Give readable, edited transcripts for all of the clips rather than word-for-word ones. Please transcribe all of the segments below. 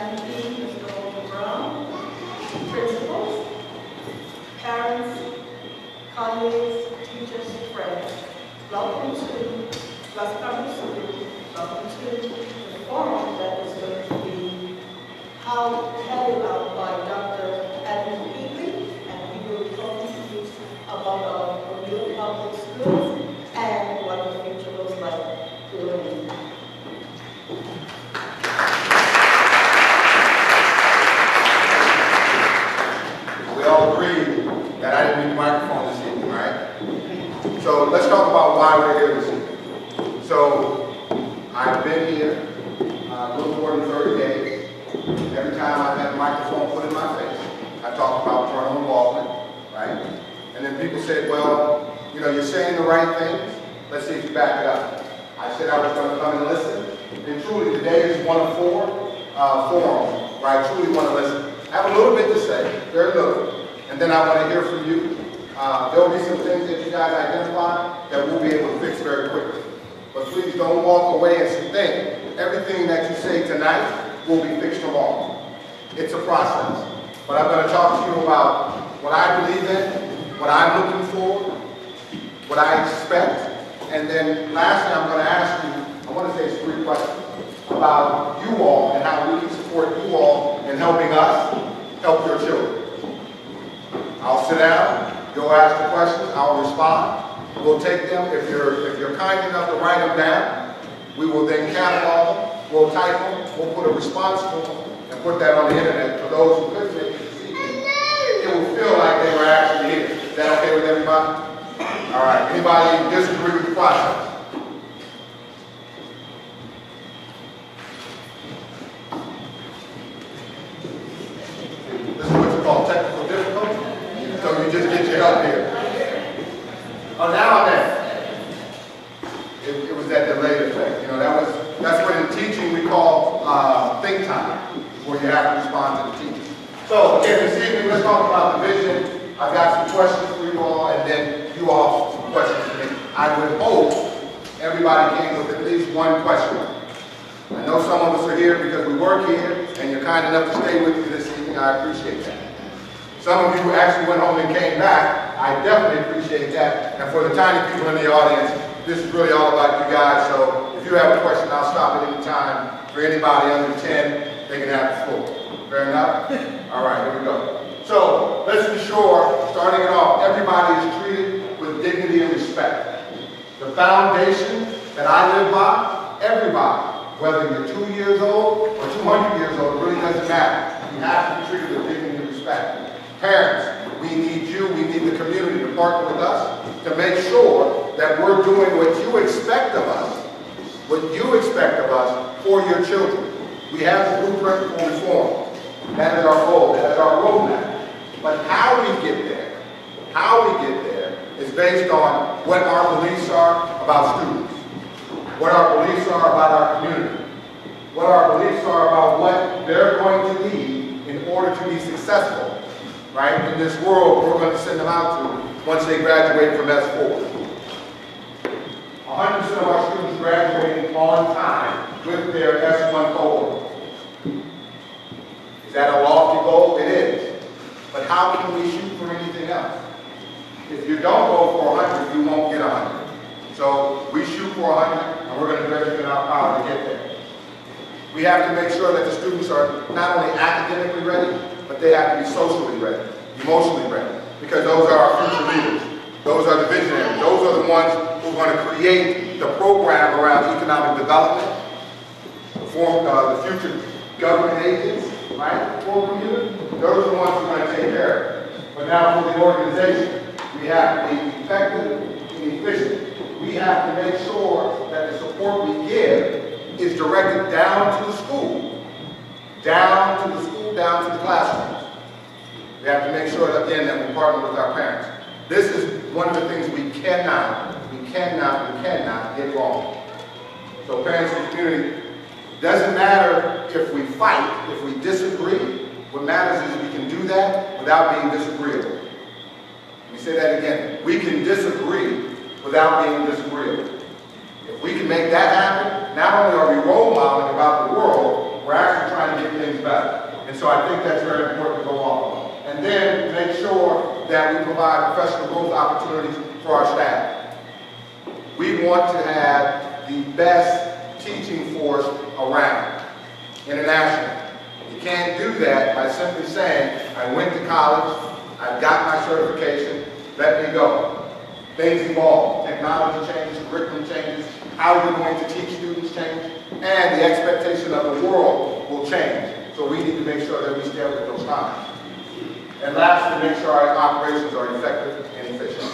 Sandy, Mr. Brown, principals, parents, colleagues, teachers, friends. Welcome to Las Public School. Welcome to the forum that is going to be headed up by Dr. Edmond Heatley, and he will be talking to you about our new public schools and what the future looks like doing. We all agree that I didn't need the microphone this evening, right? So let's talk about why we're here this evening. So I've been here a little more than 30 days. Every time I've had a microphone put in my face, I talk about parental involvement, right? And then people said, well, you know, you're saying the right things. Let's see if you back it up. I said I was going to come and listen. And truly, today is one of four forums where I truly want to listen. I have a little bit to say, very little, and then I want to hear from you. There will be some things that you guys identify that we'll be able to fix very quickly. But please don't walk away and think everything that you say tonight will be fixed tomorrow. It's a process. But I'm going to talk to you about what I believe in, what I'm looking for, what I expect, and then lastly I'm going to ask you, I want to say 3 questions about you all and how we can support you all in helping us help your children. I'll sit down, you'll ask the questions, I'll respond. We'll take them, if you're kind enough to write them down, we will then catalog them, we'll type them, we'll put a response to them, and put that on the internet for those who couldn't make it this evening. It will feel like they were actually here. Is that okay with everybody? All right, anybody disagree with the process? This is what's called technical difficulty. So you just get your help here. Oh, now I'm there. It was that delayed effect. You know, that's what in teaching we call think time, where you have to respond to the teacher. So again, this evening, let's talk about the vision. I've got some questions for you all, and then you all some questions for me. I would hope everybody came with at least one question. I know some of us are here because we work here, and you're kind enough to stay with me this evening. I appreciate that. Some of you who actually went home and came back, I definitely appreciate that. And for the tiny people in the audience, this is really all about you guys. So if you have a question, I'll stop at any time. For anybody under 10, they can have the floor. Fair enough? All right, here we go. So let's be sure, starting it off, everybody is treated with dignity and respect. The foundation that I live by, everybody, whether you're 2 years old or 200 years old, it really doesn't matter. You have to be treated with dignity and respect. Parents, we need you, we need the community to partner with us to make sure that we're doing what you expect of us, for your children. We have the blueprint for reform. That is our goal, that is our roadmap. But how we get there is based on what our beliefs are about students, what our beliefs are about our community, what our beliefs are about what they're going to need in order to be successful, right, in this world we're going to send them out to once they graduate from S4. 100% of our students graduating on time with their S1 cohort. Is that a lofty goal? It is. But how can we shoot for anything else? If you don't go for 100, you won't get 100. So we shoot for 100, and we're going to do everything in our power to get there. We have to make sure that the students are not only academically ready, but they have to be socially ready, emotionally ready, because those are our future leaders. Those are the visionaries. Those are the ones who are going to create the program around economic development, form the future government agents, right, for community. Those are the ones who are going to take care of it. But now for the organization, we have to be effective and efficient. We have to make sure that the support we give is directed down to the school, down to the classrooms. We have to make sure that, again, that we partner with our parents. This is one of the things we cannot get wrong. So parents and community, doesn't matter if we fight, if we disagree. What matters is we can do that without being disagreeable. Let me say that again. We can disagree without being disagreeable. If we can make that happen, not only are we role modeling about the world, we're actually trying to get things better. And so I think that's very important to go off on. And then make sure that we provide professional growth opportunities for our staff. We want to have the best teaching force around, internationally. You can't do that by simply saying, I went to college, I've got my certification, let me go. Things evolve, technology changes, curriculum changes, how we're going to teach students change, and the expectation of the world will change. So we need to make sure that we stay with those times. And lastly, make sure our operations are effective and efficient.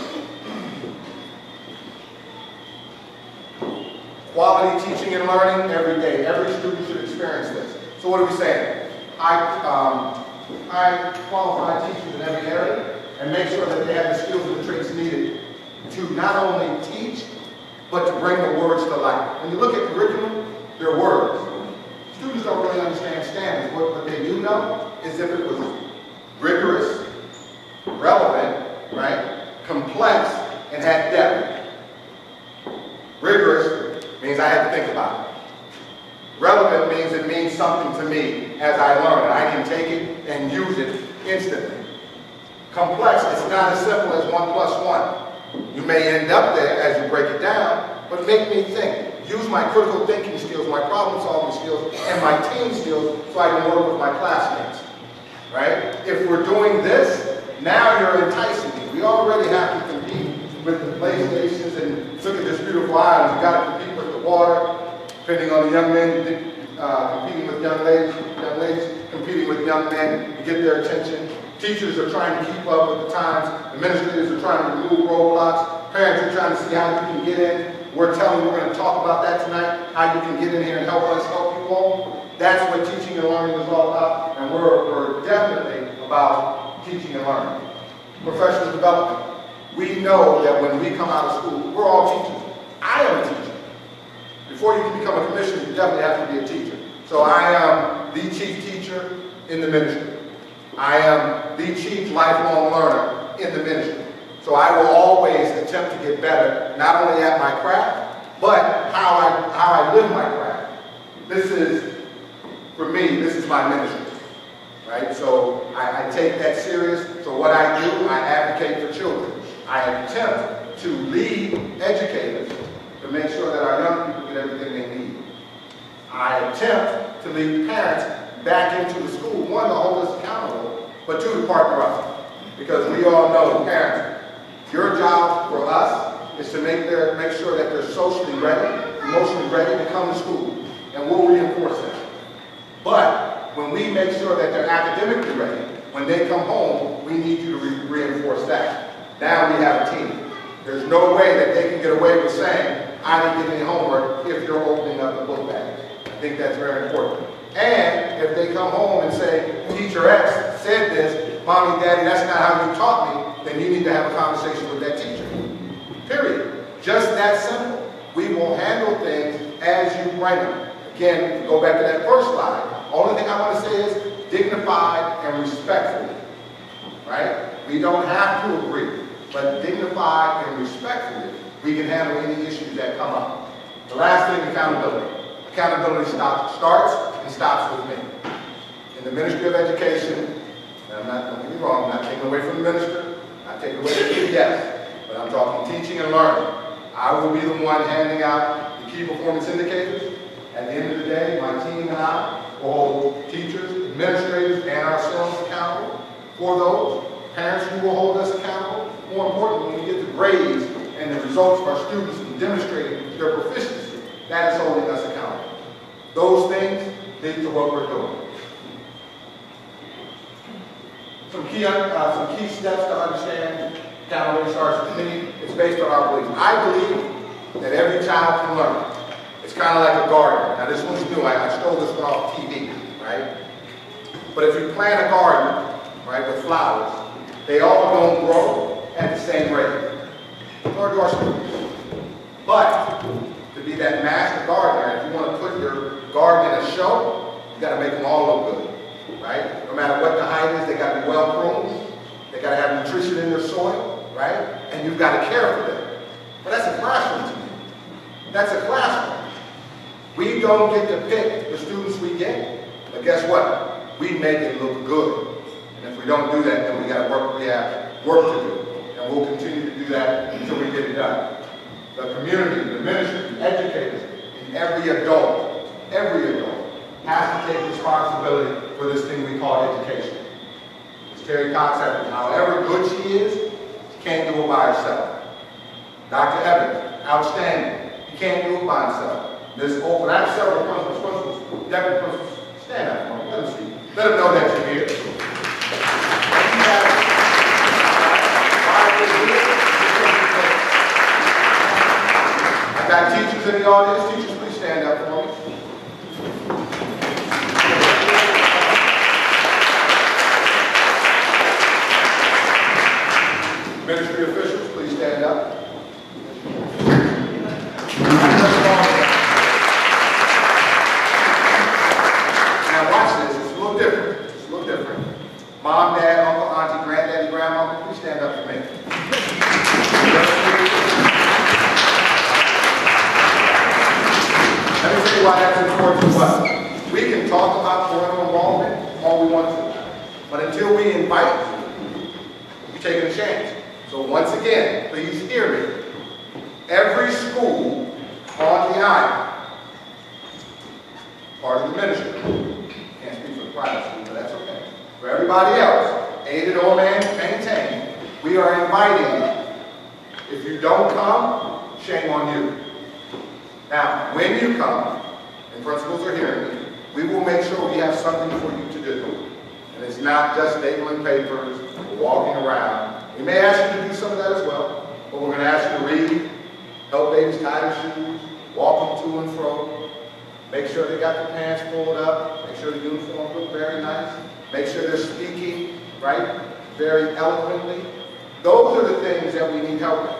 Quality teaching and learning every day. Every student should experience this. So what are we saying? High qualified teachers in every area, and make sure that they have the skills and the traits needed to not only teach, but to bring the words to life. When you look at curriculum, they're words. Students don't really understand standards. What they do know is if it was rigorous, relevant, right, complex, and had depth. Rigorous means I have to think about it. Relevant means it means something to me as I learn it. I can take it and use it instantly. Complex, it's not as simple as 1 plus 1. You may end up there as you break it down, but make me think. Use my critical thinking skills, my problem solving skills, and my team skills so I can work with my classmates. Right? If we're doing this, now you're enticing me. We already have to compete with the PlayStations and look at this beautiful island. You've got to compete with the water, depending on the young men, competing with young ladies competing with young men to get their attention. Teachers are trying to keep up with the times. Administrators are trying to remove roadblocks. Parents are trying to see how you can get in. We're telling you we're going to talk about that tonight, how you can get in here and help us help you all. That's what teaching and learning is all about, and we're definitely about teaching and learning. Professional development. We know that when we come out of school, we're all teachers. I am a teacher. Before you can become a commissioner, you definitely have to be a teacher. So I am the chief teacher in the ministry. I am the chief lifelong learner in the ministry. So I will always attempt to get better, not only at my craft, but how I live my craft. This is, for me, this is my ministry. Right? So I take that serious. So what I do, I advocate for children. I attempt to lead educators to make sure that our young people get everything they need. I attempt to lead parents back into the school, one, to hold us accountable, but two, to partner up. Because we all know, parents, your job for us is to make sure that they're socially ready, emotionally ready to come to school, and we'll reinforce that. But when we make sure that they're academically ready, when they come home, we need you to reinforce that. Now we have a team. There's no way that they can get away with saying, I didn't get any homework if you're opening up the book bag. I think that's very important. And if they come home and say, Teacher X said this, Mommy, Daddy, that's not how you taught me, then you need to have a conversation with that teacher. Period. Just that simple. We will handle things as you bring them. Again, go back to that first slide. Only thing I want to say is dignified and respectful. Right? We don't have to agree, but dignified and respectfully, we can handle any issues that come up. The last thing, accountability. Accountability starts and stops with me. In the Ministry of Education, and don't get me wrong, I'm not taking away from the minister, not taking away from the yes, but I'm talking teaching and learning. I will be the one handing out the key performance indicators. At the end of the day, my team and I will hold teachers, administrators, and ourselves accountable for those. Parents, you will hold us accountable. More importantly, when we get the grades and the results of our students and demonstrating their proficiency, that is holding us accountable. Those things lead to what we're doing. Some key steps to understand accountability starts with me. It's based on our beliefs. I believe that every child can learn. It's kind of like a garden. Now this one's new. I stole this one off TV, right? But if you plant a garden, right, with flowers, they all don't grow at the same rate. Nor do our students. But to be that master gardener, if you want to put your garden in a show, you got to make them all look good. Right? No matter what the height is, they got to be well pruned. They got to have nutrition in their soil, right? And you've got to care for them. But that's a classroom to me. That's a classroom. We don't get to pick the students we get. But guess what? we make it look good. And if we don't do that, then we have work to do. And we'll continue to do that until we get it done. The community, the ministry, the educators, and every adult has to take responsibility for this thing we call education. As Terry Cox said, however good she is, she can't do it by herself. Dr. Edmond, outstanding. He can't do it by himself. Ms. Open, I have several principals, deputy principals, stand up for me, let them see. Let them know that you're here. I've got teachers in the audience. Teachers, please stand up for me. Ministry officials, please stand up. Now watch this, it's a little different. It's a little different. Mom, dad, uncle, auntie, granddaddy, grandma, please stand up for me. Let me tell you why that's important to us. We can talk about parental involvement all we want to, but until we invite, we're taking a chance. So once again, please hear me. Every school on the island, part of the ministry, can't speak for the private school, but that's okay. For everybody else, aided or maintained, we are inviting you. If you don't come, shame on you. Now, when you come, and principals are hearing me, we will make sure we have something for you to do. And it's not just stapling papers or walking around. We may ask you to do some of that as well, but we're going to ask you to read, help babies tie their shoes, walk them to and fro, make sure they got their pants pulled up, make sure the uniforms look very nice, make sure they're speaking, right, very eloquently. Those are the things that we need help with.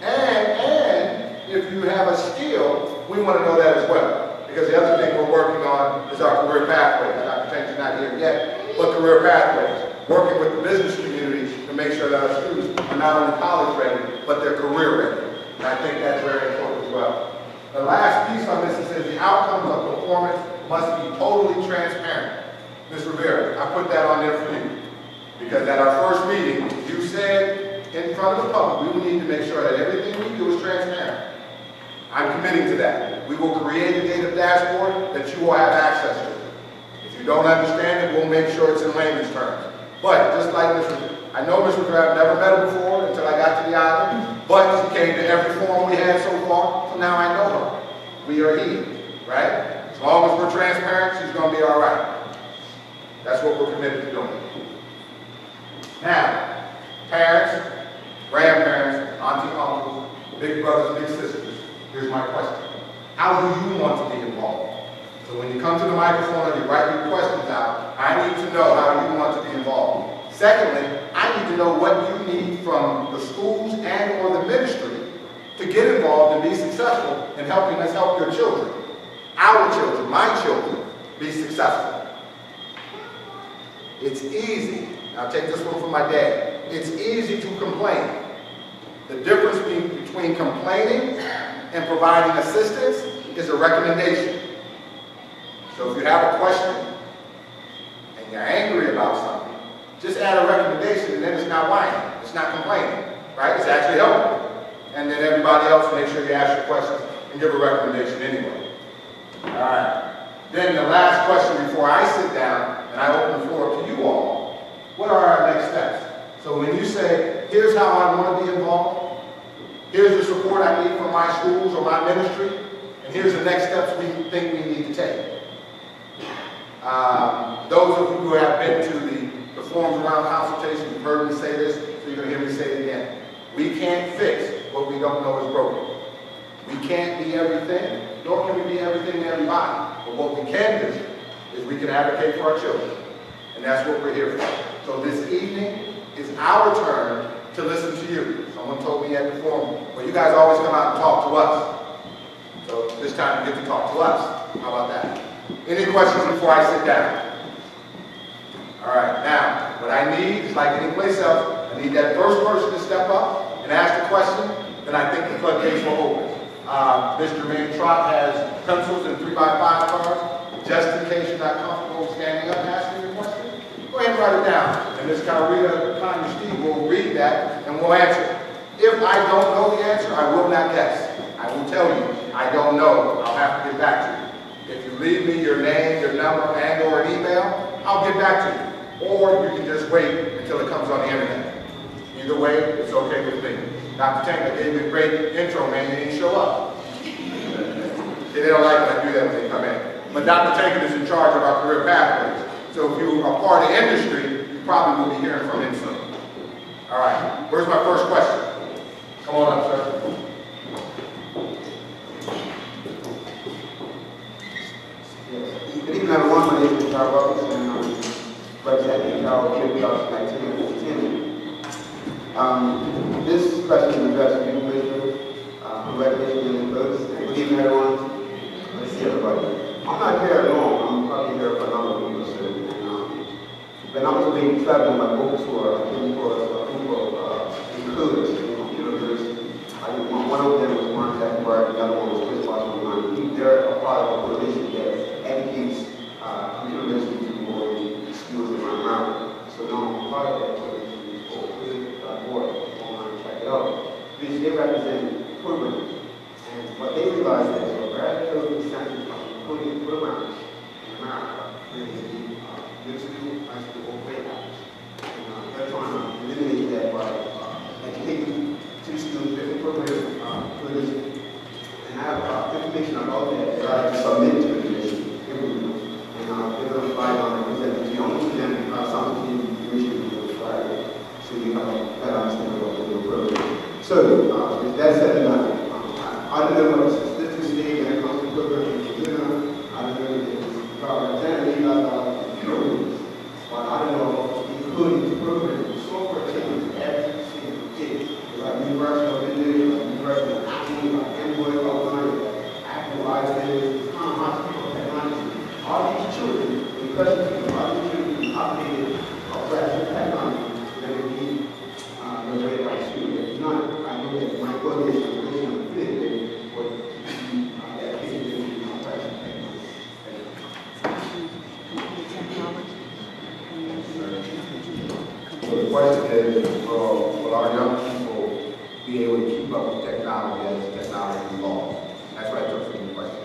And if you have a skill, we want to know that as well. Because the other thing we're working on is our career pathways. Dr. Tank's not here yet, but career pathways. Working with the business community to make sure that our students are not only college ready, but they're career ready. And I think that's very important as well. The last piece on this is that the outcomes of performance must be totally transparent. Ms. Rivera, I put that on there for you. Because at our first meeting, you said in front of the public, we will need to make sure that everything we do is transparent. I'm committing to that. We will create a data dashboard that you will have access to. If you don't understand it, we'll make sure it's in layman's terms. But just like I know Ms. Rivera, I've never met her before until I got to the island, but she came to every forum we had so far, so now I know her. We are here, right? As long as we're transparent, she's going to be all right. That's what we're committed to doing. Now, parents, grandparents, auntie, uncles, big brothers, big sisters, here's my question. How do you want to be involved? So when you come to the microphone or you write your questions out, I need to know how you want to be involved. Secondly, I need to know what you need from the schools and or the ministry to get involved and be successful in helping us help your children, our children, my children, be successful. It's easy. I'll take this one from my dad. It's easy to complain. The difference between complaining and providing assistance is a recommendation. So if you have a question and you're angry about something, just add a recommendation and then it's not whining. It's not complaining, right? It's actually helping. And then everybody else, make sure you ask your questions and give a recommendation anyway. All right. Then the last question before I sit down and I open the floor up to you all, what are our next steps? So when you say, here's how I want to be involved, here's the support I need from my schools or my ministry, and here's the next steps we think we need to take. Those of you who have been to the forums around consultation, you've heard me say this, so you're going to hear me say it again. We can't fix what we don't know is broken. We can't be everything, nor can we be everything to everybody. But what we can do is we can advocate for our children. And that's what we're here for. So this evening is our turn to listen to you. Someone told me at the forum, well, you guys always come out and talk to us. So this time you get to talk to us. How about that? Any questions before I sit down? All right, now, what I need is like any place else, I need that first person to step up and ask the question, then I think the floodgates will open. Mr. Jermaine Trott has pencils and 3x5 cards, just in case you're not comfortable standing up and asking your write it down, and Ms. Kyrita Conyers-Steve will read that, and we'll answer. If I don't know the answer, I will not guess. I will tell you, I don't know. I'll have to get back to you. If you leave me your name, your number, and or an email, I'll get back to you. Or you can just wait until it comes on the internet. Either way, it's okay with me. Dr. Tank, I gave you a great intro, man. You didn't show up. They don't like when I do that when they come in. But Dr. Tank is in charge of our career pathways. So if you are part of the industry, you probably will be hearing from him soon. All right, where's my first question? Come on up, sir. Good evening, everyone. My name is Charles Roberts, and I'm representing Charles Kidd 2019. This question is addressed to you, Commissioner. Congratulations on the votes. Good evening, everyone. Let's see everybody. I'm not here alone. I'm probably here for a number of people. So, when I was being traveling my book tour, I came across a group of recruiters from university. One of them was Mark Zachariah, the other one was Chris Washington. They're a part of a coalition that educates university to more skills around America. So now I'm part of that coalition. It's called good.org. Online, check it out. Which they represent programs. And what they realize is that very little incentive from putting programs in America in middle school, high school, or grade levels. And they're trying to eliminate that by educating two students, different programs, and I have information about that that I can submit to the commission. And they're going to fly on and present it to you. Only then something the commission will try so you have a better understanding of what the program. So, with that said, I don't know what statistics today when it comes to programs in Canada. I don't know if it's about identity, but I don't know including the program, the software changes every single kid. Like universal vendors, like universal acting, like Android, online, actualize things, hospital technology. All these children, because all these children be operated or classroom technology, then we need the way like school. If not, I know that my coordination is fit for that capability of classroom technology. So the question is, will our young people be able to keep up with technology as technology evolves? That's what I took from the question.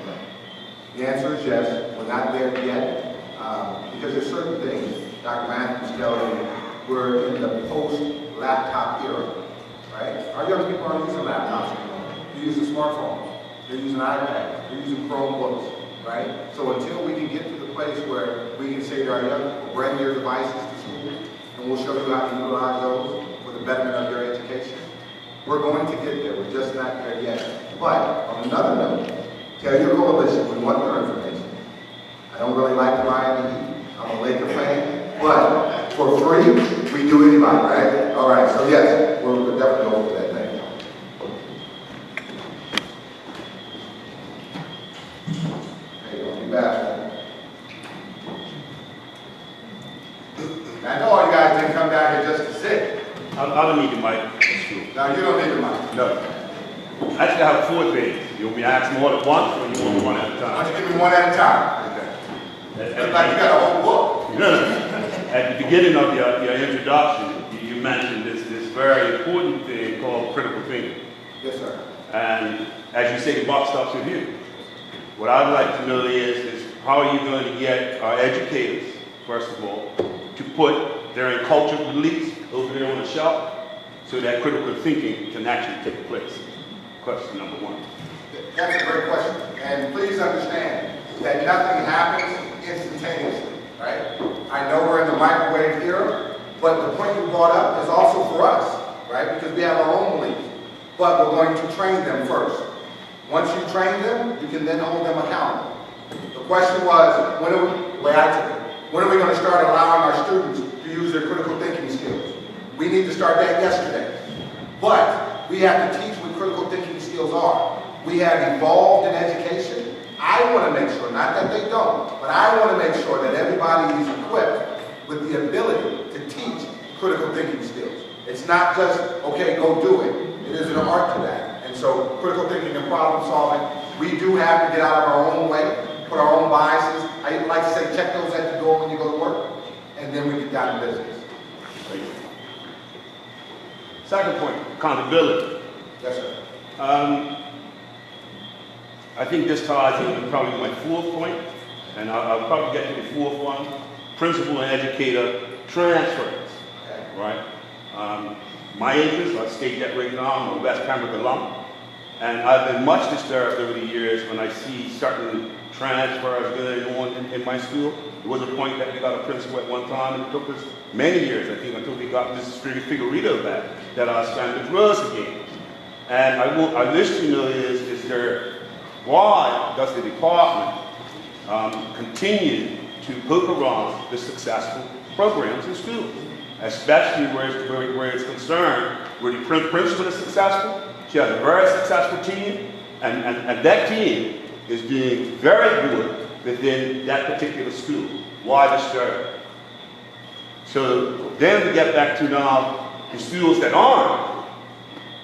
The answer is yes. We're not there yet because there's certain things. Dr. Matthews telling me we're in the post-laptop era, right? Our young people aren't using laptops anymore. They're using smartphones. They're using iPads. They're using Chromebooks, right? So until we can get to the place where we can say to our young people, bring your devices to school, and we'll show you how to utilize those for the betterment of your education. We're going to get there. We're just not there yet. But on another note, tell your coalition we want their information. I don't really like the Miami Heat. I'm a Laker fan. But for free, we do anybody, right? All right. So yes, we're definitely going for that thing. Hey, don't be bashful. I know all you guys didn't come down here just to sit. I don't need the mic. That's true. No, you don't need the mic. No. Actually, I have 4 things. You want me to ask more at once, or you want me one at a Why time? don't you give me one at a time? Okay. Looks like you got a whole book. No. At the beginning of your introduction, you mentioned this very important thing called critical thinking. Yes, sir. And as you say, the buck stops with you. What I'd like to know is how are you going to get our educators, first of all, to put their cultural beliefs over there on the shelf so that critical thinking can actually take place? Question number 1. That's a great question. And please understand that nothing happens instantaneously, right? I know we're in the microwave era, but the point you brought up is also for us, right? Because we have our own beliefs. But we're going to train them first. Once you train them, you can then hold them accountable. The question was, when are we going to start allowing our students to use their critical thinking skills? We need to start that yesterday. But we have to teach what critical thinking skills are. We have evolved in education. I want to make sure, not that they don't, but I want to make sure that everybody is equipped with the ability to teach critical thinking skills. It's not just, okay, go do it. It is an art to that. And so critical thinking and problem solving, we do have to get out of our own way, put our own biases. I like to say, check those at the door when you go to work. And then we get down to business. Second point, accountability. Yes, sir. I think this ties into probably my fourth point, and I'll probably get to the fourth one. Principal and educator transfers, Okay. right? My interest, I state that right now, I'm a West Pembroke alum, and I've been much disturbed over the years when I see certain transfers going on in my school. There was a point that we got a principal at one time, and it took us many years, I think, until we got Mrs. Figueredo back, that our standards rose again. And I wish to know why does the department continue to poke around the successful programs in schools, especially where it's concerned, where the principal is successful, she has a very successful team, and that team is doing very good within that particular school. Why disturb? So then we get back to now the schools that aren't,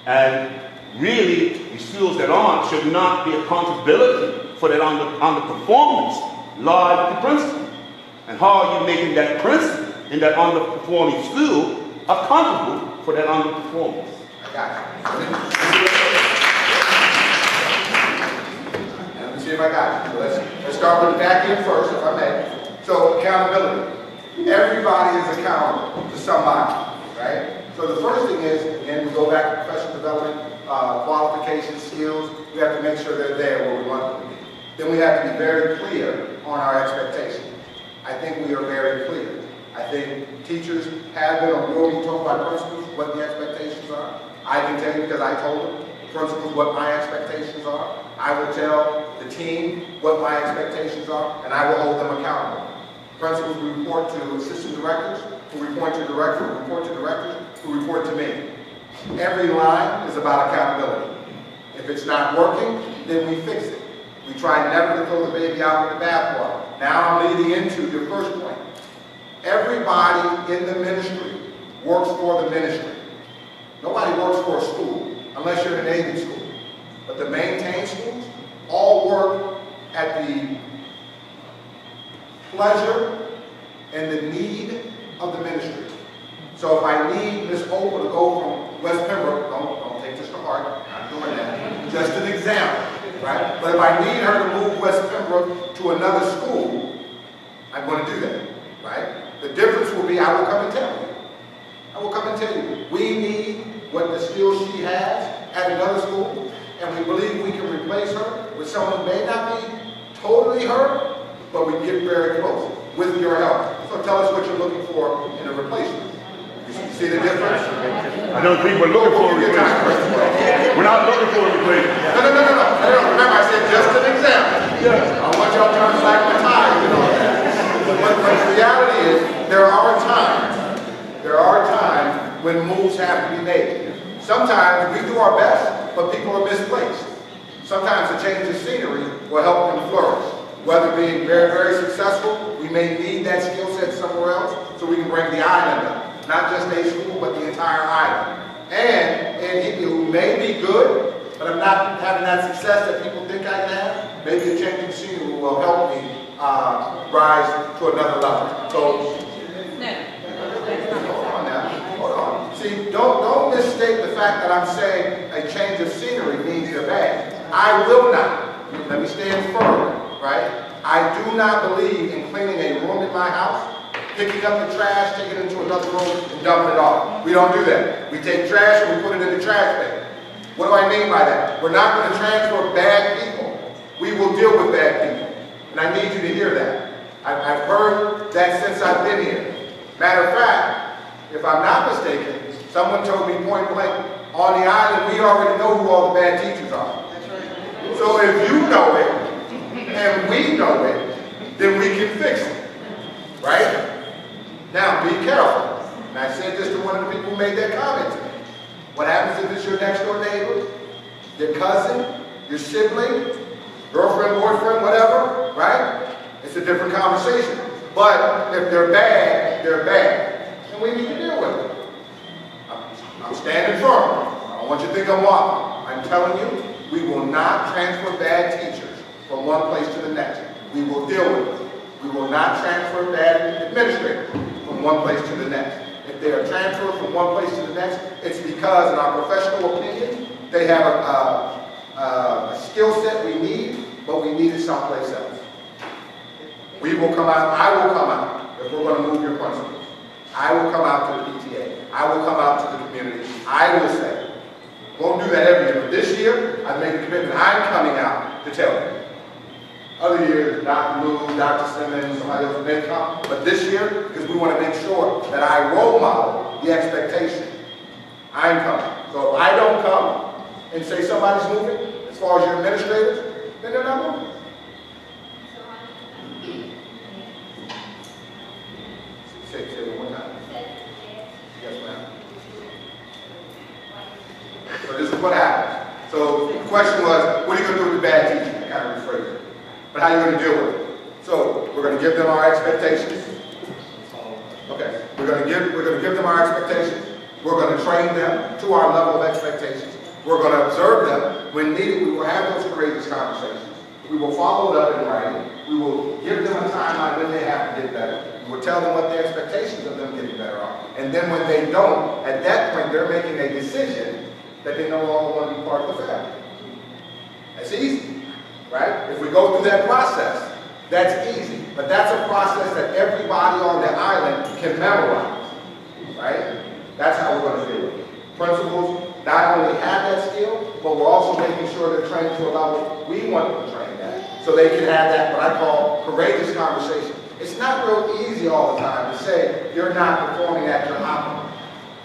and really the schools that aren't should not be accountability for that underperformance lie with the principal. And how are you making that principal in that underperforming school accountable for that underperformance? I got you. Let me see if I got you. Let's start with the back end first, if I may. So accountability. Everybody is accountable to somebody, right? So the first thing is, again, we go back to professional development, qualifications, skills. We have to make sure they're there where we want them to be. Then we have to be very clear on our expectations. I think we are very clear. I think teachers have been or will be told by principals what the expectations are. I can tell you because I told them, the principals, what my expectations are. I will tell the team what my expectations are, and I will hold them accountable. Principals will report to assistant directors, who report to directors, who report to me. Every line is about accountability. If it's not working, then we fix it. We try never to throw the baby out with the bathwater. Now I'm leading into your first point. Everybody in the ministry works for the ministry. Nobody works for a school, unless you're in an aided school. But the maintained schools all work at the pleasure and the need of the ministry. So if I need Miss Opal to go from West Pembroke, don't take this to heart, I'm not doing that, just an example, right? But if I need her to move West Pembroke to another school, I'm going to do that, right? The difference will be I will come and tell you. I will come and tell you. We need what the skills she has at another school, and we believe we can replace her with someone who may not be totally her, but we get very close with your help. So tell us what you're looking for in a replacement. You see the difference? I don't think we're looking for a replacement. We're not looking for a replacement. No. Remember, I said just an example. Yeah. I want y'all to turn back my tie, you know that. But the reality is, there are times when moves have to be made. Sometimes we do our best, but people are misplaced. Sometimes a change of scenery will help them flourish. Whether being very, very successful, we may need that skill set somewhere else so we can bring the island up. Not just a school, but the entire island. And Heatley, who may be good, but I'm not having that success that people think I can have, maybe a change of scenery will help me rise to another level. So, hold on. See, don't mistake the fact that I'm saying a change of scenery means they're bad. I will not. Let me stand firm. Right? I do not believe in cleaning a room in my house, picking up the trash, taking it into another room, and dumping it off. We don't do that. We take trash and we put it in the trash bin. What do I mean by that? We're not going to transfer bad people. We will deal with bad people. And I need you to hear that. I've heard that since I've been here. Matter of fact, if I'm not mistaken, someone told me point blank, on the island we already know who all the bad teachers are. So if you know it, and we know it, then we can fix it, right? Now, be careful. And I said this to one of the people who made that comment to me. What happens if it's your next door neighbor, your cousin, your sibling, girlfriend, boyfriend, whatever, right? It's a different conversation. But if they're bad, they're bad. And we need to deal with it. I'm standing firm. I don't want you to think I'm waffling. I'm telling you, we will not transfer bad teachers from one place to the next. We will deal with it. We will not transfer bad administrators from one place to the next. If they are transferred from one place to the next, it's because, in our professional opinion, they have a skill set we need, but we need it someplace else. We will come out, I will come out, if we're going to move your principals. I will come out to the PTA. I will come out to the community. I will say, won't do that every year, but this year, I made a commitment. I'm coming out to tell you. Other years, Dr. Lou, Dr. Simmons, somebody else may come, but this year, because we want to make sure that I role model the expectation. I'm coming. So if I don't come and say somebody's moving, as far as your administrators, then they're not moving. Say it one more time. Yes, ma'am. So this is what happens. So the question was, what are you going to do with the bad teaching? I kind of rephrased it. But how are you going to deal with it? So we're going to give them our expectations. Okay. We're going to give them our expectations. We're going to train them to our level of expectations. We're going to observe them. When needed, we will have those courageous conversations. We will follow it up in writing. We will give them a timeline when they have to get better. We'll tell them what the expectations of them getting better are. And then when they don't, at that point, they're making a decision that they no longer want to be part of the family. That's easy, right? If we go through that process, that's easy. But that's a process that everybody on the island can memorize, right? That's how we're going to do it. Principals not only have that skill, but we're also making sure they're trained to a level we want them to train at. So they can have that, what I call, courageous conversation. It's not real easy all the time to say you're not performing at your optimum.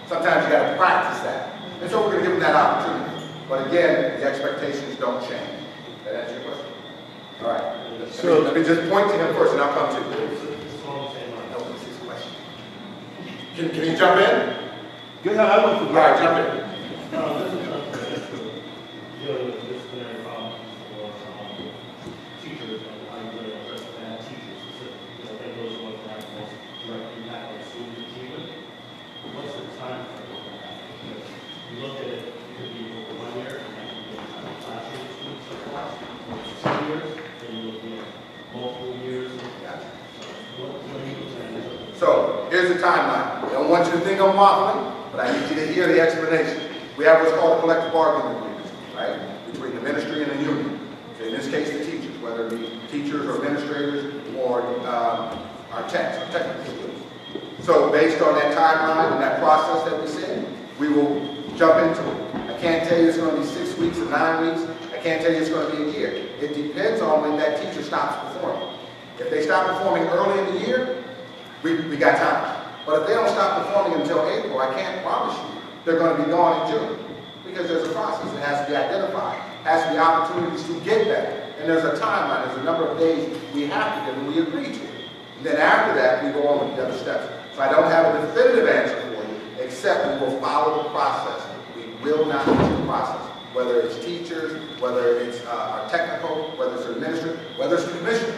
Sometimes you got to practice that. And so we're going to give them that opportunity. But again, the expectations don't change. That answer your question? All right. So let me just point to him first and I'll come to you. No, this is a question. Can you jump in? Good, I won't forget. All right, jump in. This is dealing with disciplinary problems for teachers and how you really address bad teachers specifically. I think those are ones that have the most direct impact on student achievement. What's the time frame for that? Because you look at it, it could be over 1 year, and that could be a kind of classroom students or class, or 2 years, then you're looking at multiple years. What are you saying? So here's the timeline. I don't want you to think I'm waffling, but I need you to hear the explanation. We have what's called a collective bargaining agreement, right, between the ministry and the union. So in this case, the teachers, whether it be teachers or administrators or our techs, our technical skills. So based on that timeline and that process that we said, we will jump into it. I can't tell you it's going to be 6 weeks or 9 weeks. I can't tell you it's going to be a year. It depends on when that teacher stops performing. If they stop performing early in the year, we got time. But if they don't stop performing until April, I can't promise you they're going to be gone in June. Because there's a process that has to be identified, has to be opportunities to get better. And there's a timeline, there's a number of days we have to give and we agree to it. And then after that, we go on with the other steps. So I don't have a definitive answer for you, except we will follow the process. We will not change the process. Whether it's teachers, whether it's our technical, whether it's administrative, whether it's the commissioner.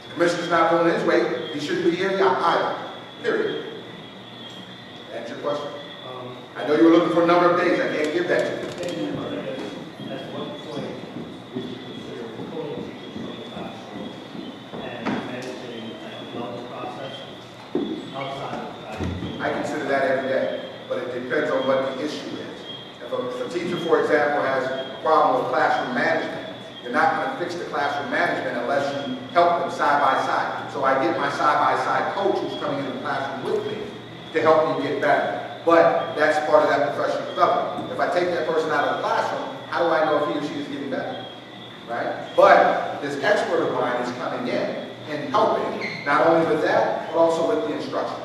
The commissioner's not pulling his weight, he shouldn't be here either. Period. Answer your question? I know you were looking for a number of days. I can't give that to you. At what point would you consider pulling teachers from the classroom and managing that development process outside of the classroom? I consider that every day, but it depends on what the issue is. If a teacher, for example, has a problem with classroom management, you're not going to fix the classroom management unless you help them side by side. So I get my side-by-side coach who's coming in the classroom with me to help me get better. But that's part of that professional development. If I take that person out of the classroom, how do I know if he or she is getting better? Right? But this expert of mine is coming in and helping, not only with that, but also with the instruction.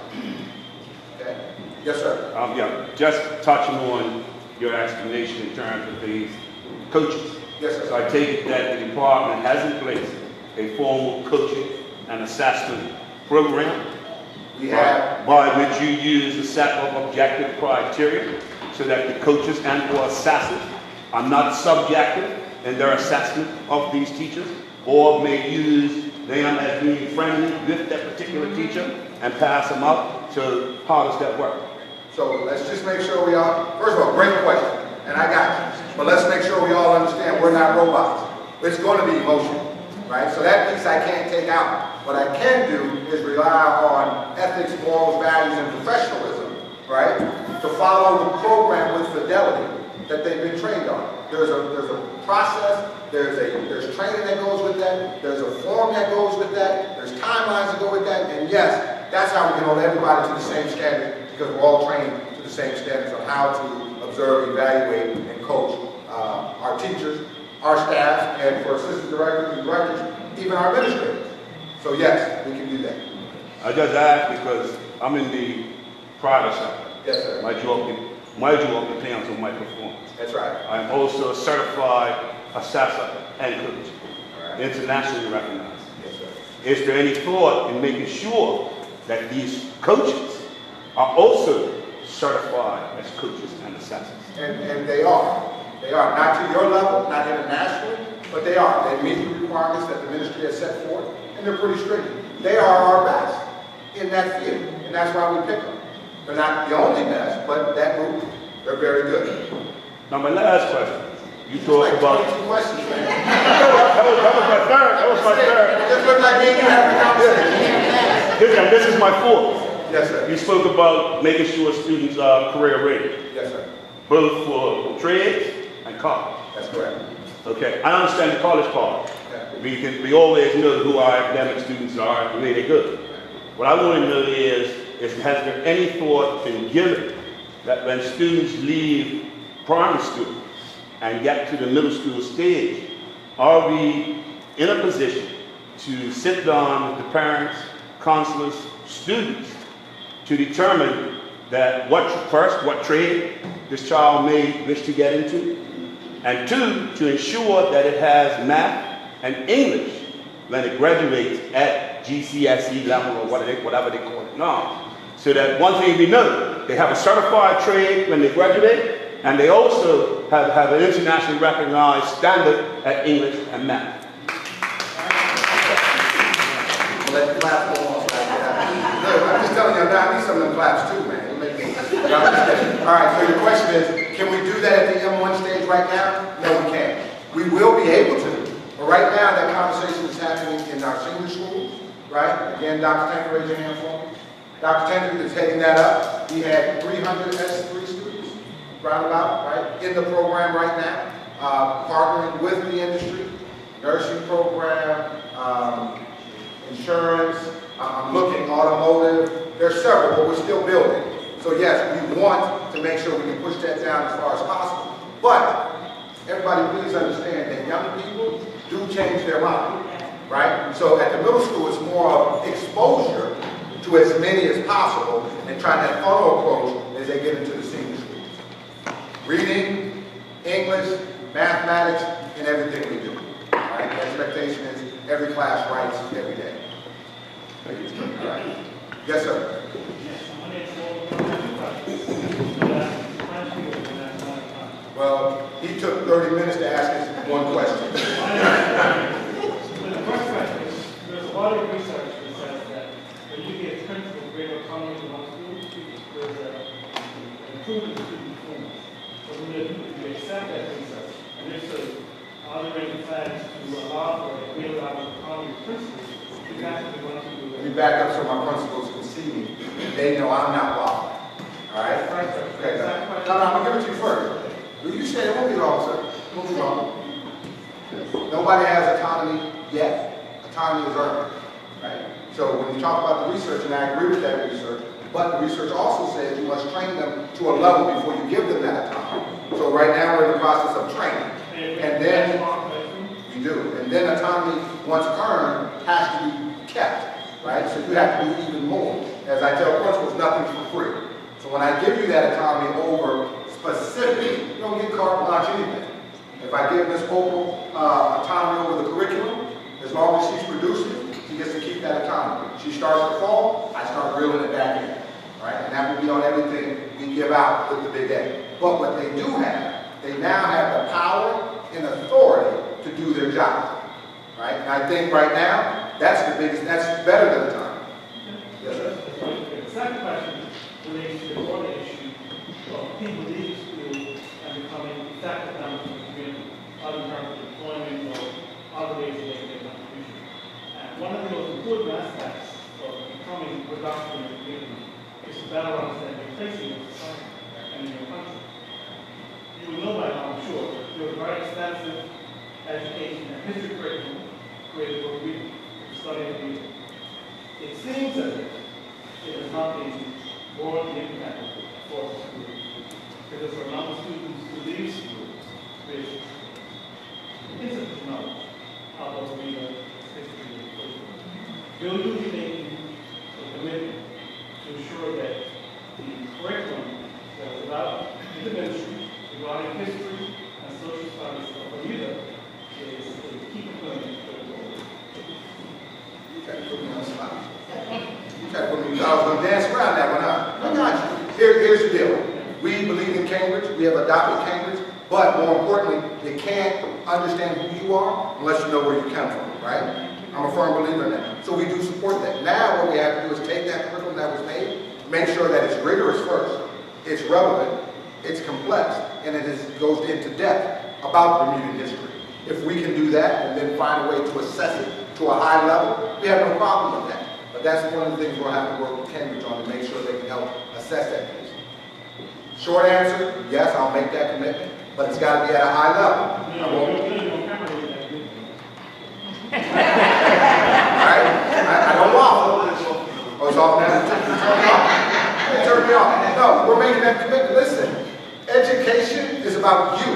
Okay? Yes, sir? Yeah, just touching on your explanation in terms of these coaches. Yes, sir. So I take it that the department has in place a formal coaching and assessment program We have, by which you use a set of objective criteria so that the coaches and or assessors are not subjective in their assessment of these teachers or may use them as being friendly with that particular teacher and pass them up. So how does that work? so let's just make sure we all, first of all, great question, and I got you. But let's make sure we all understand we're not robots. It's going to be emotional, right? So that piece I can't take out. What I can do is rely on ethics, morals, values, follow the program with fidelity that they've been trained on. There's a process, there's training that goes with that, there's a form that goes with that, there's timelines that go with that, and yes, that's how we can hold everybody to the same standard, because we're all trained to the same standards on how to observe, evaluate, and coach our teachers, our staff, and for assistant directors and directors, even our administrators. So yes, we can do that. I just asked because I'm in the private sector. Yes, sir. My job depends on my performance. That's right. I'm also a certified assessor and coach, All right. internationally recognized. Yes, sir. Is there any thought in making sure that these coaches are also certified as coaches and assessors? And they are. They are. Not to your level, not internationally, but they are. They meet the requirements that the ministry has set forth, and they're pretty strict. They are our best in that field, and that's why we pick them. They're not the only best, but that group, they're very good. Now my last question. You talked Like about... 22 questions, man. that was my third. It just looked like me and you having a conversation. This is my fourth. Yes, sir. You spoke about making sure students are career ready, Yes, sir. both for trades and college. That's correct. Okay, I understand the college part. Yeah. We always know who our academic students are and where they're good. What I want to know is has there any thought been given that when students leave primary school and get to the middle school stage, are we in a position to sit down with the parents, counselors, students to determine that what trade this child may wish to get into, and two, to ensure that it has math and English when it graduates at GCSE level or whatever they call it now. So that one thing we know, they have a certified trade when they graduate, and they also have an internationally recognized standard at English and math. Let the clap go on. Look, I'm just telling you, I need some of them claps too, man. All right, so your question is, can we do that at the M1 stage right now? No, we can't. We will be able to, but right now that conversation is happening in our senior schools, right? Again, Dr. Tanker, raise your hand for me. Dr. Tanker is heading that up. He had 300 S3 students, roundabout, right, in the program right now, partnering with the industry, nursing program, insurance, I'm looking automotive. There's several, but we're still building. So yes, we want to make sure we can push that down as far as possible. But everybody please understand that young people do change their mind, right? So at the middle school, it's more of exposure to as many as possible and trying that funnel approach as they get into the senior schools. Reading, English, mathematics, and everything we do. Right? The expectation is every class writes every day. Right. Yes, sir. Well, he took 30 minutes to ask us one question. The first question is, there's a lot of research that says that when you get principal greater autonomy in one school, there's an improvement in student performance. So we accept that research, and if so, are there any plans to allow for a greater level of autonomy of principals? Let me back up so my principals can see me. They know I'm not qualified. All right? Okay, no, I'm going to give it to you first. You said it won't be long, sir. Move along. Nobody has autonomy yet. Autonomy is earned. Right? So when you talk about the research, and I agree with that research, but the research also says you must train them to a level before you give them that autonomy. So right now we're in the process of training. And then we do. And then autonomy, once earned, has to be kept. Right? So you have to do even more. As I tell principals, nothing's for free. So when I give you that autonomy over specific, you don't get carte blanche anything. If I give Ms. Opal autonomy over the curriculum, as long as she's producing, she gets to keep that autonomy. She starts to fall, I start reeling it back in. Right? And that will be on everything we give out with the big A. But what they do have, they now have the power and authority to do their job. Right? And I think right now, that's the biggest, that's better than autonomy. Yes, sir. The second question relates to the broader issue of people leaving school and becoming effective members of the community, other in terms of employment or other ways of making their contribution. And one of the most important aspects of becoming productive in the community is to better understand your place in society. And and in your country. You will know by now, I'm sure, there was a very extensive education and history curriculum created for reading, study of reading. It seems as if it has not been broadly implemented for schools, because for a number of students who leave school with insufficient knowledge about the reader, history, and culture. Will you be making a commitment to ensure that the curriculum that is about in the ministry regarding history and social studies of the reader is a key component going forward? You tried to put me on the spot. You tried to put me, I was going to dance around that one, huh? I got you. Here's the deal. We believe in Cambridge. We have adopted Cambridge. But more importantly, you can't understand who you are unless you know where you come from, right? I'm a firm believer in that. So we do support that. Now what we have to do is take that curriculum that was made, make sure that it's rigorous first, it's relevant, it's complex, and goes into depth about Bermudan history. If we can do that and then find a way to assess it to a high level, we have no problem with that. But that's one of the things we'll have to work with Cambridge on to make sure they can help assess that piece. Short answer, yes, I'll make that commitment, but it's got to be at a high level. Alright? I don't waffle. Oh, it's off now? Turn me off. No, we're making that commitment. Listen, education is about you.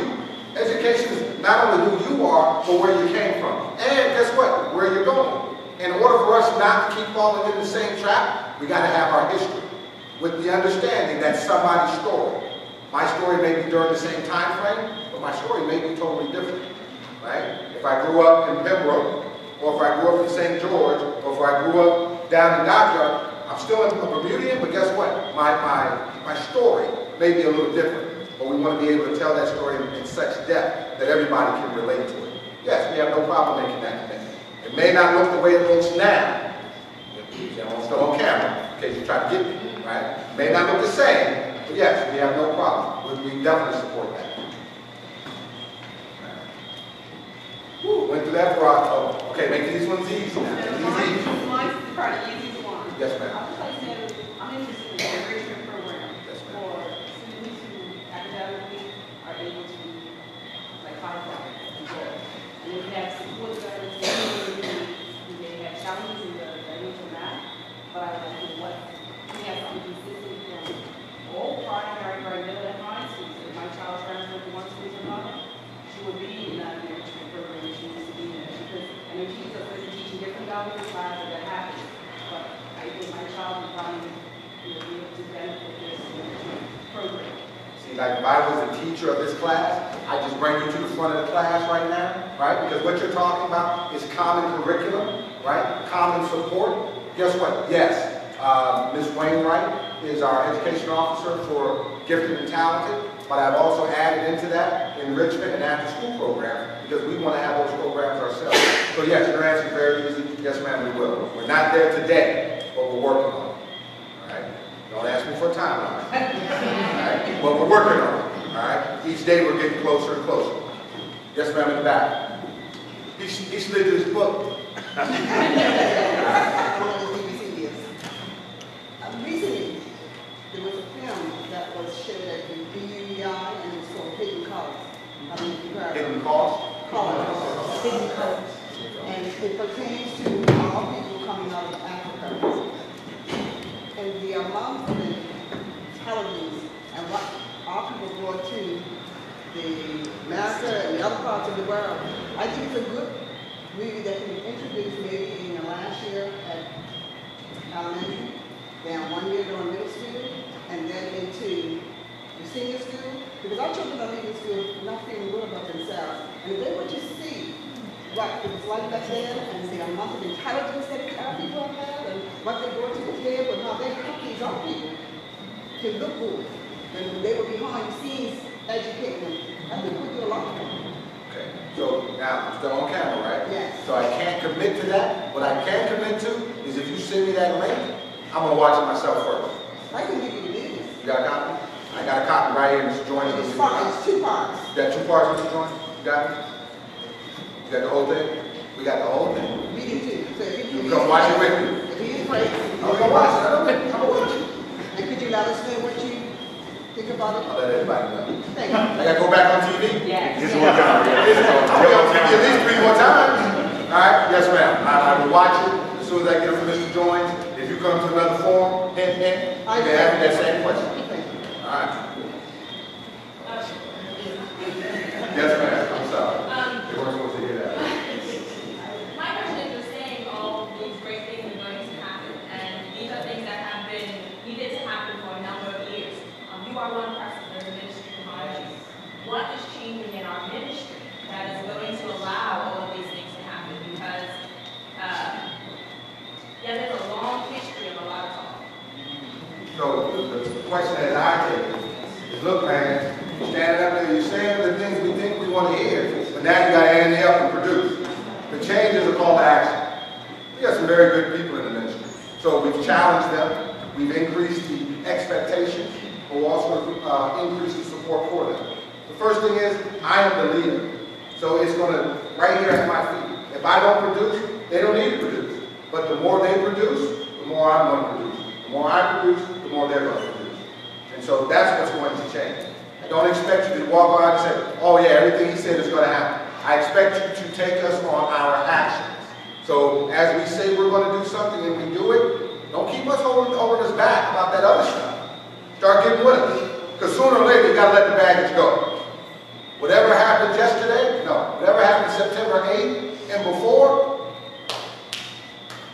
Education is not only who you are, but where you came from. And guess what? Where you're going. In order for us not to keep falling in the same trap, we got to have our history. With the understanding that somebody's story. My story may be during the same time frame, but my story may be totally different. Right? If I grew up in Pembroke, or if I grew up in St. George, or if I grew up down in Dockyard, I'm still a Bermudian, but guess what? My story may be a little different. But we want to be able to tell that story in such depth that everybody can relate to it. Yes, we have no problem making that commitment. It may not look the way it looks now. I'm still on camera, in case you try to get me, right? It may not look the same, but yes, we have no problem. We definitely support that. Woo, went through that before. Oh, okay, make these ones easy now. Make these easy. Mine's probably the easiest one. Yes, ma'am. I'm interested in the enrichment program Yes, ma'am. for students who academically are able to, like, high five and go. And we have support veterans who may have challenges in the language of math, but I like to know what we have something consistent from all primary, middle, and high schools. If my child transferred from one school to another, she would be in that enrichment program. She needs to be in it because I know teachers are busy teaching different values of life that happens. But I think my child would probably be able to benefit this program. See, like if I was a teacher of this class, I just bring you to the front of the class right now, right? Because what you're talking about is common curriculum, right? Common support. Guess what? Yes, Ms. Wainwright is our education officer for gifted and talented, but I've also added into that enrichment and after-school programs because we want to have those programs ourselves. So yes, your answer is very easy. Yes, ma'am, we will. We're not there today, but we're working on it. All right? Don't ask me for a timeline. All right? But we're working on it. All right? Each day we're getting closer and closer. Yes, ma'am, in the back. He slid to his book. Recently, there was a film that was showed at the BUEI and it's called Hidden Colors. I mean, you heard Hidden cost? Colors. Hidden Colors. And it pertains to our people coming out of Africa. And the amount of intelligence and what our people brought to the America and the other parts of the world, I think it's a good movie that can be introduced maybe in the last year at elementary, then 1 year during middle school, and then into the senior school. Because our children are leaving school not feeling good about themselves. And if they were to see what it was like back then and the amount of intelligence that our people have and what they brought to the table and how they help these young people to look good. And they were behind the scenes educating them. I think we do a lot of them. Okay. So now I'm still on camera, right? Yes. So I can't commit to that. What I can commit to is if you send me that link, I'm going to watch it myself first. I can give you the news. You got a copy? I got a copy right here, Mr. Joyner. It's two parts. You got 2 parts, Mr. Joyner? You got it? You got the whole thing? We got the whole thing. We do too. So if You come watch it with me. If he is great, I'm going to watch it. I'm going to watch it. and could you let us know what you think about brother. I'll let everybody know. Thank you. I gotta go back on TV? Yes. Just one time. I'll be on TV at least 3 more times. All right, yes ma'am. I will watch it as soon as I get it from Mr. Jones. If you come to another forum, hint, hint, you can ask me that same question. All right. Yes ma'am, I'm sorry. They weren't supposed to hear that. My question is, you're saying all these great things are going to happen, and these are things that have been needed to happen for a number of years. You are one person, there's a ministry behind you. What is changing in our ministry that is going to allow all of these things to happen? Because, there's a long history of a lot of talk. So the question that I take is, look man, you're standing up there, you're saying the things we think we want to hear, but now you got to ante up and produce. The changes are called to action. We got some very good people in the ministry. So we've challenged them, we've increased the expectations, but we'll also increase the support for them. The first thing is, I am the leader. So it's going to, right here at my feet. If I don't produce, they don't need to produce. But the more they produce, the more I'm going to produce. The more I produce, the more they're going to produce. And so that's what's going to change. I don't expect you to walk around and say, oh yeah, everything he said is going to happen. I expect you to take us on our actions. So as we say we're going to do something and we do it, don't keep us holding us back about that other stuff. Start getting with us. Because sooner or later, you got to let the baggage go. Whatever happened yesterday, no. Whatever happened September 8th and before,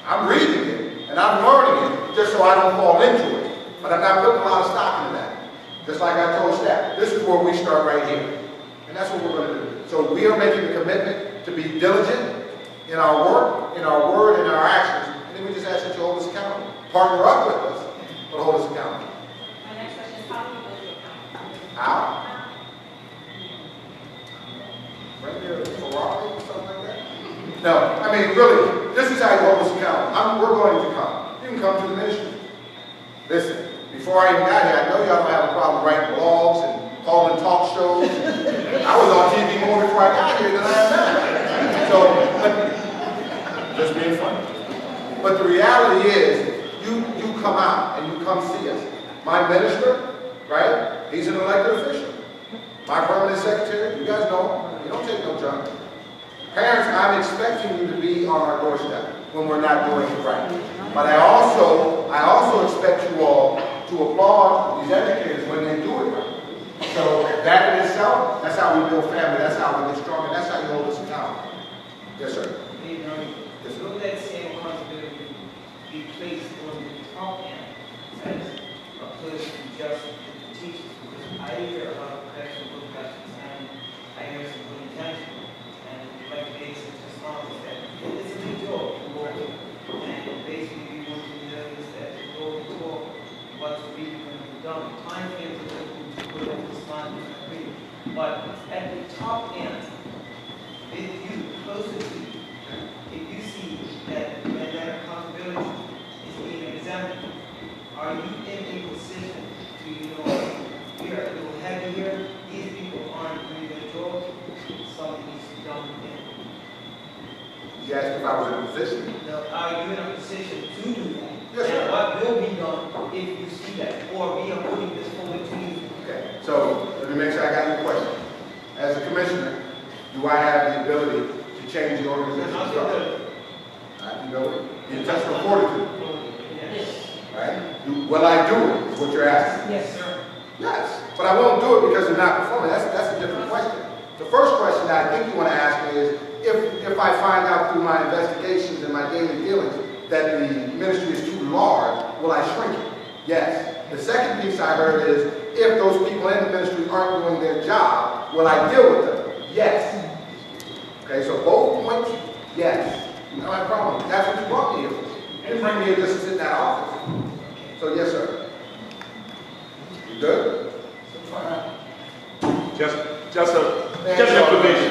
I'm reading it and I'm learning it just so I don't fall into it. But I'm not putting a lot of stock into that. Just like I told staff, this is where we start right here. And that's what we're going to do. So we are making a commitment to be diligent in our work, in our word, in our actions. And then we just ask that you hold us accountable. Partner up with us, but hold us accountable. My next question is, how do we hold you accountable? How? Right there, Ferrari or something like that? No, I mean, really, this is how you hold us accountable. We're going to come. You can come to the ministry. Listen, before I even got here, I know y'all don't have a problem writing blogs and calling talk shows. I was on TV more before I got here than I am now. So, just being funny. But the reality is, you come out and you come see us. My minister, right? He's an elected official. My permanent secretary, you guys know him. You don't take no junk. Parents, I'm expecting you to be on our doorstep when we're not doing it right. But I also expect you all to applaud these educators when they do it right. So that in itself, that's how we build family, that's how we get stronger, that's how you hold us accountable. Yes, sir. Yes, sir. Will that same responsibility be placed on the top end as opposed to just the teachers? Because I hear a lot of professional discussions and I hear some good intentions. And like the basic response is that it's a big job to work with. And basically we want to know is that the goal to talk what's really going to be done. Time frames are difficult to put in this line and agree. But at the top end, with you, closer to you, if you see that when that accountability is being examined, are you in a position to, we are a little heavy here, these people aren't doing their job, something needs to be done with them. You asked if I was in a position. Now, are you in a position to do that? Yes, sir. And what will be done if you see that? Or we are putting this forward to you? Okay, so let me make sure I got your question. As a commissioner, do I have the ability to change the organization structure? I have the ability. The intestinal fortitude, Yes. right? Will I do it, is what you're asking? Yes, sir. Yes, but I won't do it because they're not performing. That's a different question. The first question that I think you want to ask me is, if I find out through my investigations and my daily dealings that the ministry is too large, will I shrink it? Yes. The second piece I heard is, if those people in the ministry aren't doing their job, will I deal with them? Yes. Okay, so both points, yes. No problem. That's what you brought me here for. You didn't bring me here just to sit in that office. So yes, sir. You good? Just information.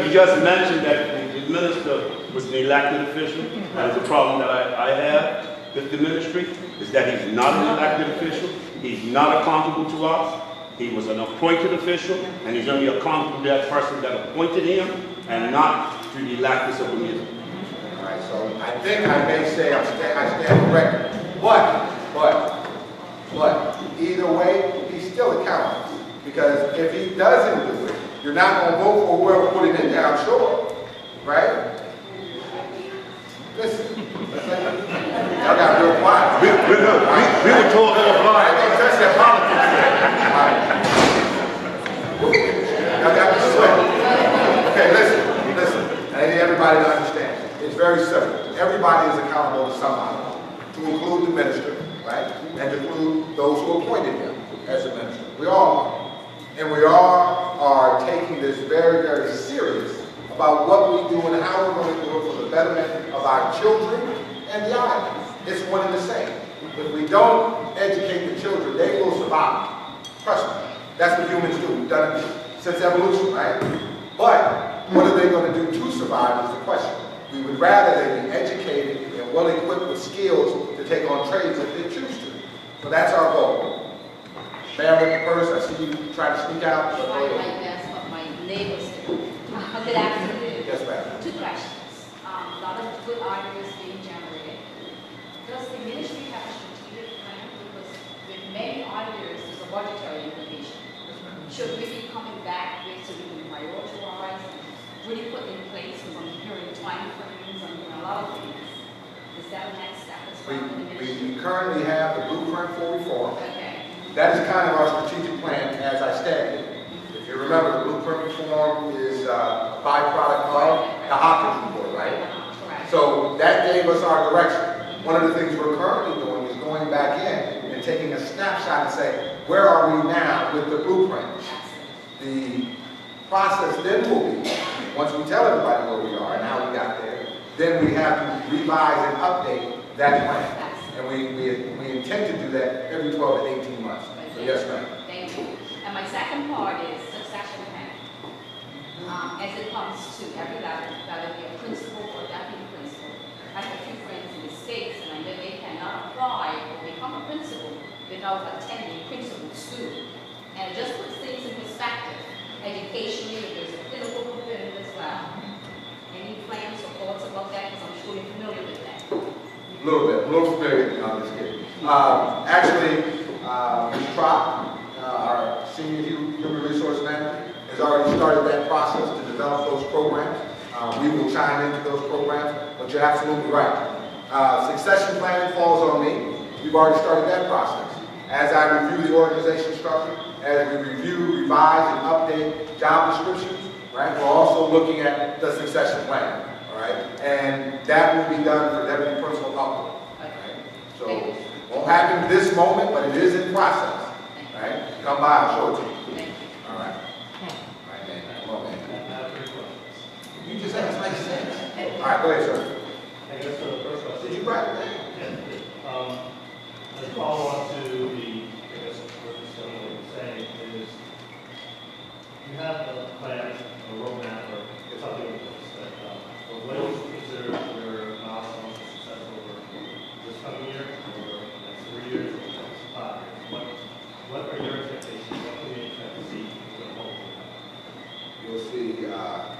You just mentioned that the minister was an elected official. That is a problem that I have with the ministry, is that he's not an elected official. He's not accountable to us. He was an appointed official, and he's only accountable to that person that appointed him, and not to the electors of the ministry. All right, so I think I may say I stand corrected. But, either way, he if he doesn't do it, you're not going to vote for whoever put it in there, I'm sure. Right? Listen. Y'all got real quiet. We were talking I about. ain't gonna touch that politics. Y'all got me sweating. Okay, listen. I need everybody to understand. It's very simple. Everybody is accountable to somebody, to include the minister, right? And to include those who appointed him as a minister. We all are. And we all are taking this very, very serious about what we do and how we're going to do it for the betterment of our children and the island. It's one and the same. If we don't educate the children, they will survive. Trust me. That's what humans do. We've done it since evolution, right? But what are they going to do to survive is the question. We would rather they be educated and well equipped with skills to take on trades if they choose to. So that's our goal. Ma'am with the purse, I see you trying to sneak out. I like that's what my neighbors do. Good afternoon. Yes, ma'am. 2 questions. A lot of good ideas being generated. Does the ministry have a strategic plan? Because with many ideas, there's a budgetary implication. Should we be coming back with so we can prioritize and really put in place from hearing time frames and a lot of things? Is that the next step as well in the ministry? We currently have the blueprint for reform. Okay. That is kind of our strategic plan as I stated. If you remember, the blueprint reform is a byproduct of the Hopkins report, right? Correct. So that gave us our direction. One of the things we're currently doing is going back in and taking a snapshot and saying, where are we now with the blueprint? The process then will be, once we tell everybody where we are and how we got there, then we have to revise and update that plan. And we intend to do that every 12 to 18 months. So yes, ma'am. Thank you. And my second part is succession planning. As it comes to every level, whether be a principal or deputy principal. I have a few friends in the States, and I know they cannot apply or become a principal without attending principal school. And it just puts things in perspective. Educationally, there's a clinical component as well. Any plans or thoughts about that? Because I'm sure you're familiar with that. A little familiar, I'm just kidding. Actually, Ms. Trott, our senior human resource manager, has already started that process to develop those programs. We will chime into those programs, but you're absolutely right. Succession planning falls on me. We've already started that process. As I review the organization structure, as we review, revise, and update job descriptions, right, we're also looking at the succession plan. Right? And that will be done for deputy principal upward. Right? So it won't happen this moment, but it is in process. Right? Come by, I'll show it to you. All right. All right, man. Come on, man. You just asked like 6. All right, go ahead, sir. I guess the first question. Did you write it down? As a follow-up to the, I guess, what this gentleman was saying is, you have a plan, a roadmap, or something like this, that, what do you consider your milestones for success over this coming year, or the next 3 years, or the next 5 years? What are your expectations? What can we expect to see going forward? You'll see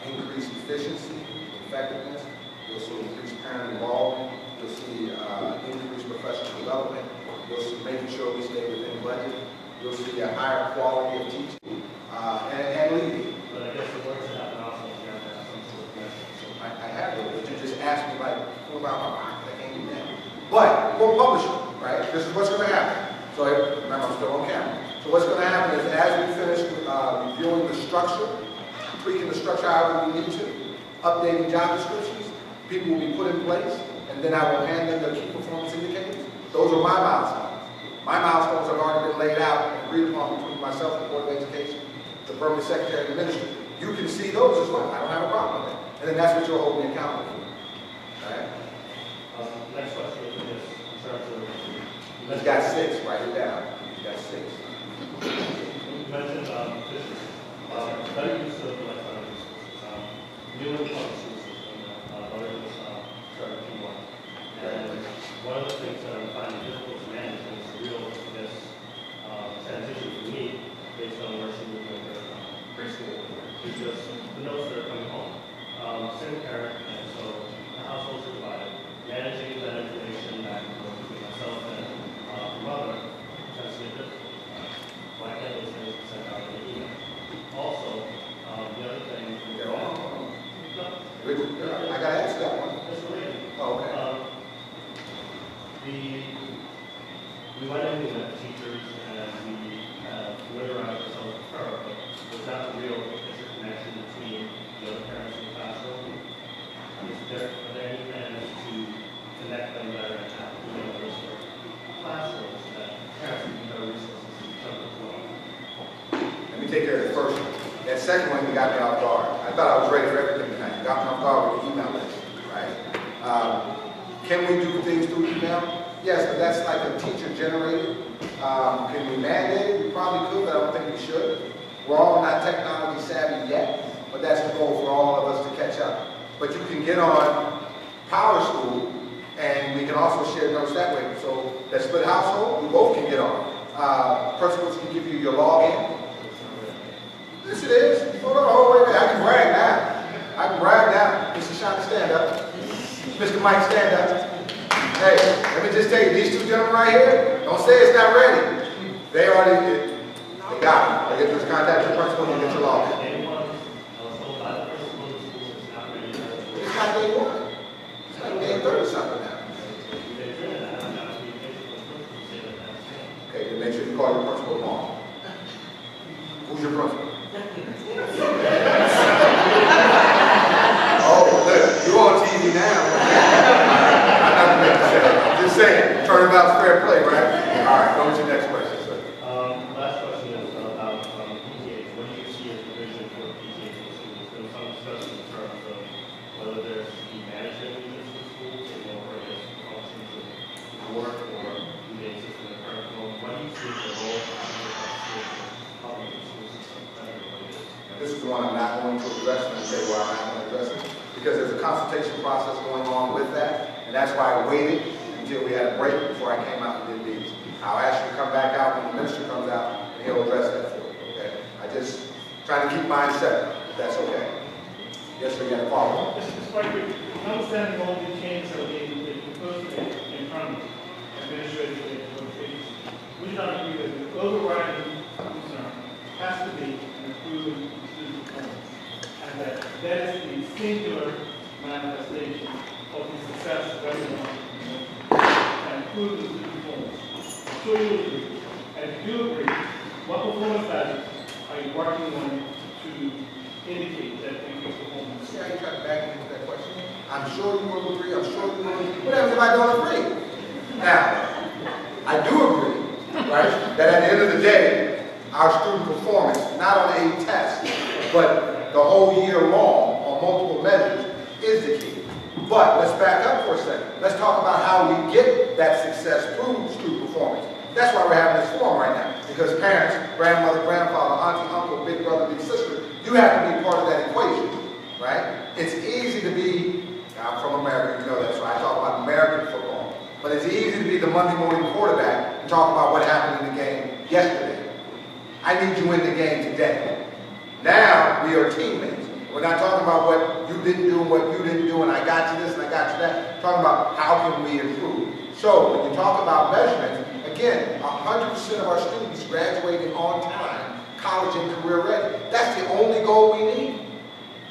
increased efficiency, effectiveness. You'll see increased parent involvement. You'll see increased professional development. You'll see making sure we stay within budget. You'll see a higher quality of teaching and leading. But I guess the words that have milestones, you have to have some sort of measure. I have those, but you just asked me like, what about my pocket? I can't do that. But we'll publish it, right? This is what's going to happen. So remember, I'm still on camera. So what's going to happen is as we finish reviewing the structure, tweaking the structure however we need to, updating job descriptions, people will be put in place, and then I will hand them the key performance indicators. Those are my milestones. My milestones have already been laid out and agreed upon between myself and the Board of Education, the permanent secretary of the ministry. You can see those as well. I don't have a problem with that. And then that's what you'll hold me accountable for. All right? Next question is this, in terms of... He's got 6, write it down. He's got 6. You mentioned efficiency. Better use of electronic resources. New and public school system, started Q1. And one of the things that I'm finding difficult to manage is real, transition for me, based on where she moved with her preschool, is just the notes that are coming home. Single parent, and so the households are divided. Managing that information back and forth between myself and mother tends to be difficult. Why can't those things be sent out in an email? we went in with teachers and we familiarized ourselves with her, but was that the real interconnection between the other parents in the classroom? Are there any plans to connect them better and have those classrooms that parents can be better resources to each other as well? Let me take care of the first one. That second one, you got me off guard. I thought I was ready for everything tonight. You got me off guard with the email list, right? Can we do things through email? Yes, but that's like a teacher generated. Can we mandate it? We probably could, but I don't think we should. We're all not technology savvy yet, but that's the goal for all of us to catch up. But you can get on Power School, and we can also share notes that way. So that split household, we both can get on. Principals can give you your login. Yes, it is. Hold on, wait a minute. I can brag now. I can brag now. Mr. Shaka, stand up. Mr. Mike, stand up. Hey, let me just tell you, these two gentlemen right here, don't say it's not ready. They already did. They got it. They get this contact the principal and get your login. It's not day one. It's like day 30 something now. Okay, then make sure you call your principal tomorrow. Who's your principal? Oh, look, you're on TV now. I'm not going to say it. I'm just saying, turnabout's fair play, right? All right, go with your next question, sir. Last question is about PTAs. What do you see as the vision for PTAs in schools? There's been some discussion in terms of whether there's the management units in schools or various functions of work or do they exist in the current form. What do you see as the role of public school system? This is the one I'm not going to address, and I'll tell you why I'm not going to address it. Because there's a consultation process going on with that, and that's why I waited until we had a break before I came out and did these. I'll ask you to come back out when the minister comes out, and he'll address that for you, okay? I just trying to keep mine separate, if that's okay. Yes, sir, you got a follow-up. Just quite quick, notwithstanding all the changes that were being proposed in front of administrative agencies, we do not agree that the overriding concern has to be an improvement in student performance, and that is the singular manifestation of the success of everyone and improve the student performance. I'm sure you agree. And if you agree, what performance measures are you working on to indicate that increased performance? See how you try to back into that question? I'm sure you will agree. I'm sure you will agree. What happens if I don't agree? Now, I do agree, right, that at the end of the day, our student performance, not on a test, but the whole year long on multiple measures, is the key. But let's back up for a second. Let's talk about how we get that success through student performance. That's why we're having this forum right now. Because parents, grandmother, grandfather, auntie, uncle, big brother, big sister, you have to be part of that equation, right? It's easy to be, I'm from America, you know that, so I talk about American football. But it's easy to be the Monday morning quarterback and talk about what happened in the game yesterday. I need you in the game today. Now we are teammates. We're not talking about what you didn't do and what you didn't do and I got you this and I got you that. We're talking about how can we improve. So when you talk about measurements, again, 100% of our students graduating on time, college and career ready. That's the only goal we need.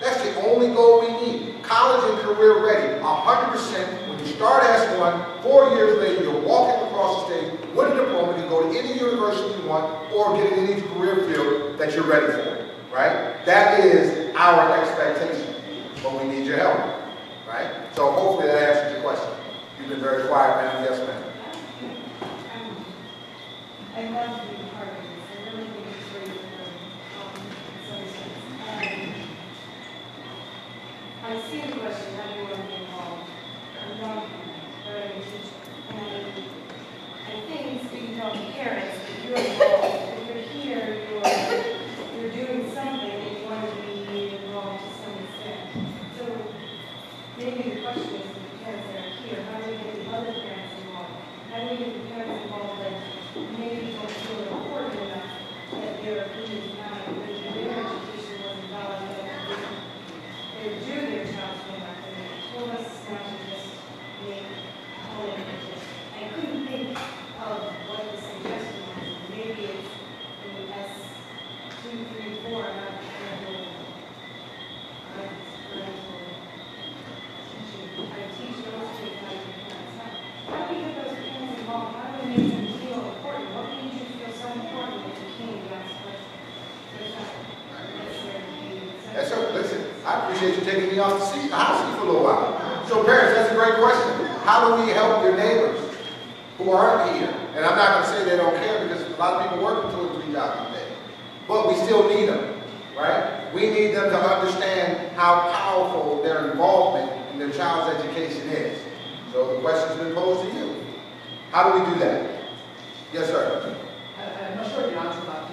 That's the only goal we need. College and career ready, 100%. When you start as one, 4 years later, you're walking across the stage with a diploma to go to any university you want or get in any career field that you're ready for, right? That is our expectation, but we need your help, right? So hopefully that answers your question. You've been very quiet, ma'am. Yes, ma'am. I love being part of this. I really think it's great I see the question, how do you want to be involved? I'm not a teacher. And I think, speaking to all the parents, if you're involved, if you're here, you're doing something and you want to be involved to some extent. So maybe the question is the parents that are here, how do we get the other parents involved? How do we get the parents involved that maybe don't feel important appreciate you taking me off the hot seat for a little while. So parents, that's a great question. How do we help your neighbors who aren't here? And I'm not going to say they don't care because a lot of people working 2 or 3 jobs a day. But we still need them, right? We need them to understand how powerful their involvement in their child's education is. So the question's been posed to you. How do we do that? Yes, sir. I'm not sure the answer to that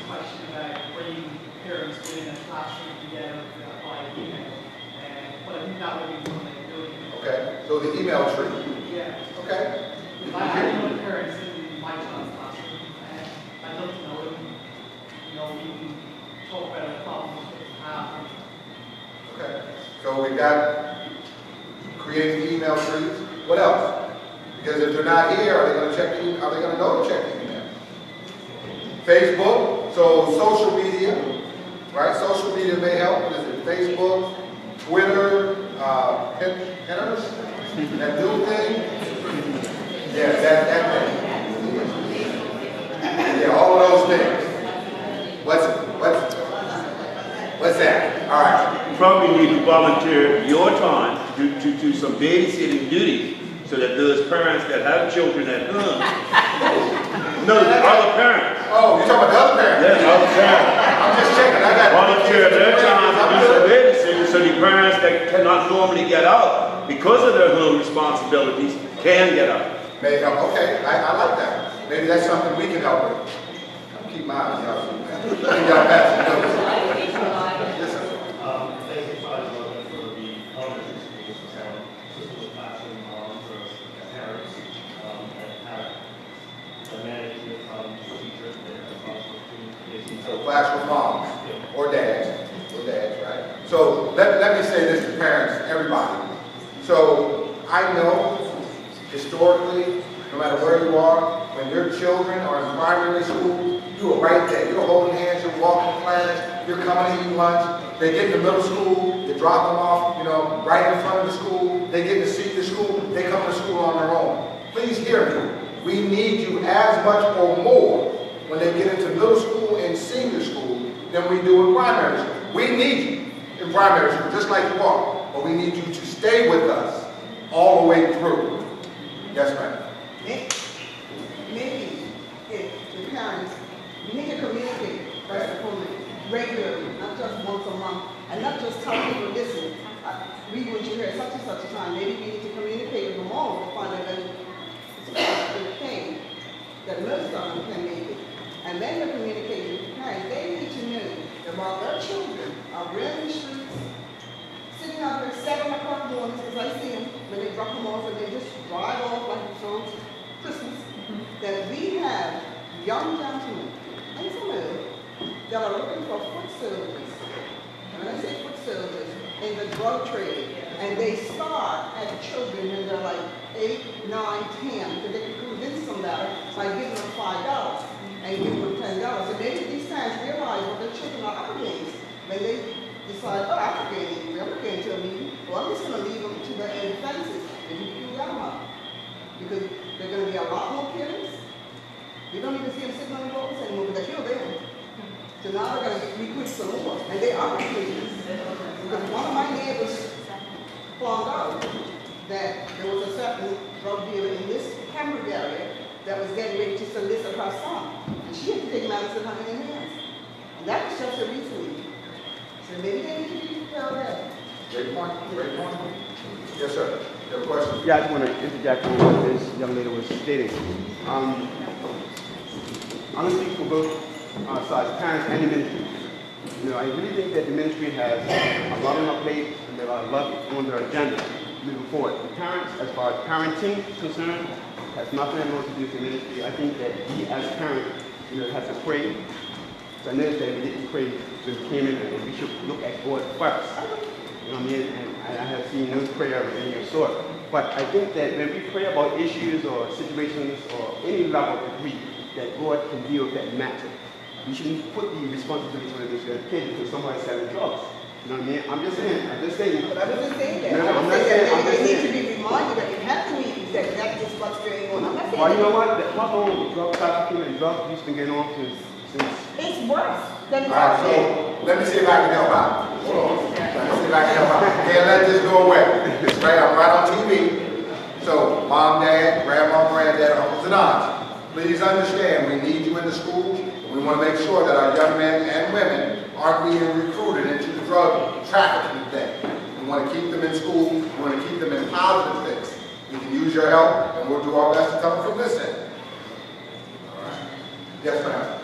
question about bringing parents in a classroom together by email, but I think that would be one way of doing it. Okay, so the email tree. Yeah. Okay. I know the parents in my child's classroom, and I'd love to know them. You know, we can talk about the problems that we have. Okay, so we've got creating email trees. What else? Because if they're not here, are they going to check the email? Are they going to know to check the email? Facebook, so social media, right? Social media may help. What is it? Facebook, Twitter, Pinterest, that new thing. Yeah, that thing. Yeah, all of those things. What's that? All right. You probably need to volunteer your time to some babysitting duties so that those parents that have children at home, no, the other parents. Oh, you're talking about the other parents? Yeah, the other parents. I'm just checking. I got volunteer their time to do some babysitting so the parents that cannot normally get out because of their home responsibilities can get out. Maybe, okay, I like that. Maybe that's something we can help with. I'll keep my eyes out. Y'all pass the notes. Yes, sir. Thank you for the elementary schools, system of classroom for parents, and management teachers, So classroom moms or dads, right? So let me say this to parents, everybody. So I know historically, no matter where you are, when your children are in primary school, you are right there. You're holding hands, you're walking to class, you're coming to eat lunch. They get to middle school, you drop them off, right in front of the school. They get to see the school, they come to school on their own. Please hear me. We need you as much or more when they get into middle school and senior school than we do in primary school. We need you in primary school, just like you are. But we need you to stay with us all the way through. Yes, ma'am. Maybe if the parents, you need to communicate first and foremost regularly, not just once a month, and not just tell people, listen, we want you here at such and such a time. Maybe we need to communicate with them all to find out that it's a thing that most of them can make it. And then the communication with the parents, they need to know that while their children are running the streets, sitting out there 7 o'clock mornings, because I see them when they drop them off and they just drive off like it's on Christmas, that we have young gentlemen and some of them that are looking for foot soldiers. And when I say foot soldiers, in the drug trade, and they start at children when they're like 8, 9, 10, because they can convince them that by giving them $5 and giving them $10. And maybe these parents realize what their children are up against when they decide, oh, I'm not getting to a meeting, well, I'm just going to leave them to their own fences and you can let them up. Because there are going to be a lot more killings. We don't even see them sitting on the roads anymore, but they kill them. So now they're going to recruit some more, and they are recruiting. Because one of my neighbors found out that there was a certain drug dealer in this Cambridge area that was getting ready to solicit her son. And she had to take matters in her own hands. And that was just a recently. So maybe they need to be prepared for that. Great point. Yes, sir. You have a question? Yeah, I just want to interject on what this young lady was stating. I'm going to speak for both sides, parents and the ministry. I really think that the ministry has a lot on their plate and there are a lot on their agenda moving forward. The parents, as far as parenting is concerned, has nothing more to do with the ministry. I think that we as parents, have to pray. So I noticed that we didn't pray when we came in, and we should look at God first. You know what I mean? And I have seen no prayer of any sort. But I think that when we pray about issues or situations or any level of degree, that God can deal with that matter. We shouldn't put the responsibility for the kid because somebody's selling drugs. You know what I mean? I'm just saying. But I wasn't saying that. No, I'm just saying that they need to be reminded that you have to meet that that's just what's going on. I'm not saying well, you know what? How long drug trafficking and drug use been going on since? It's worse than it's All right, so let me see if I can help out. Hold on. see if I can help out. Can't let this go away. It's right, I'm right on TV. So, mom, dad, grandma, granddad, uncles, and aunts, please understand we need you in the schools. We want to make sure that our young men and women aren't being recruited into the drug trafficking thing. We want to keep them in school. We want to keep them in positive things. We can use your help, and we'll do our best to come from this end. All right. Yes, ma'am.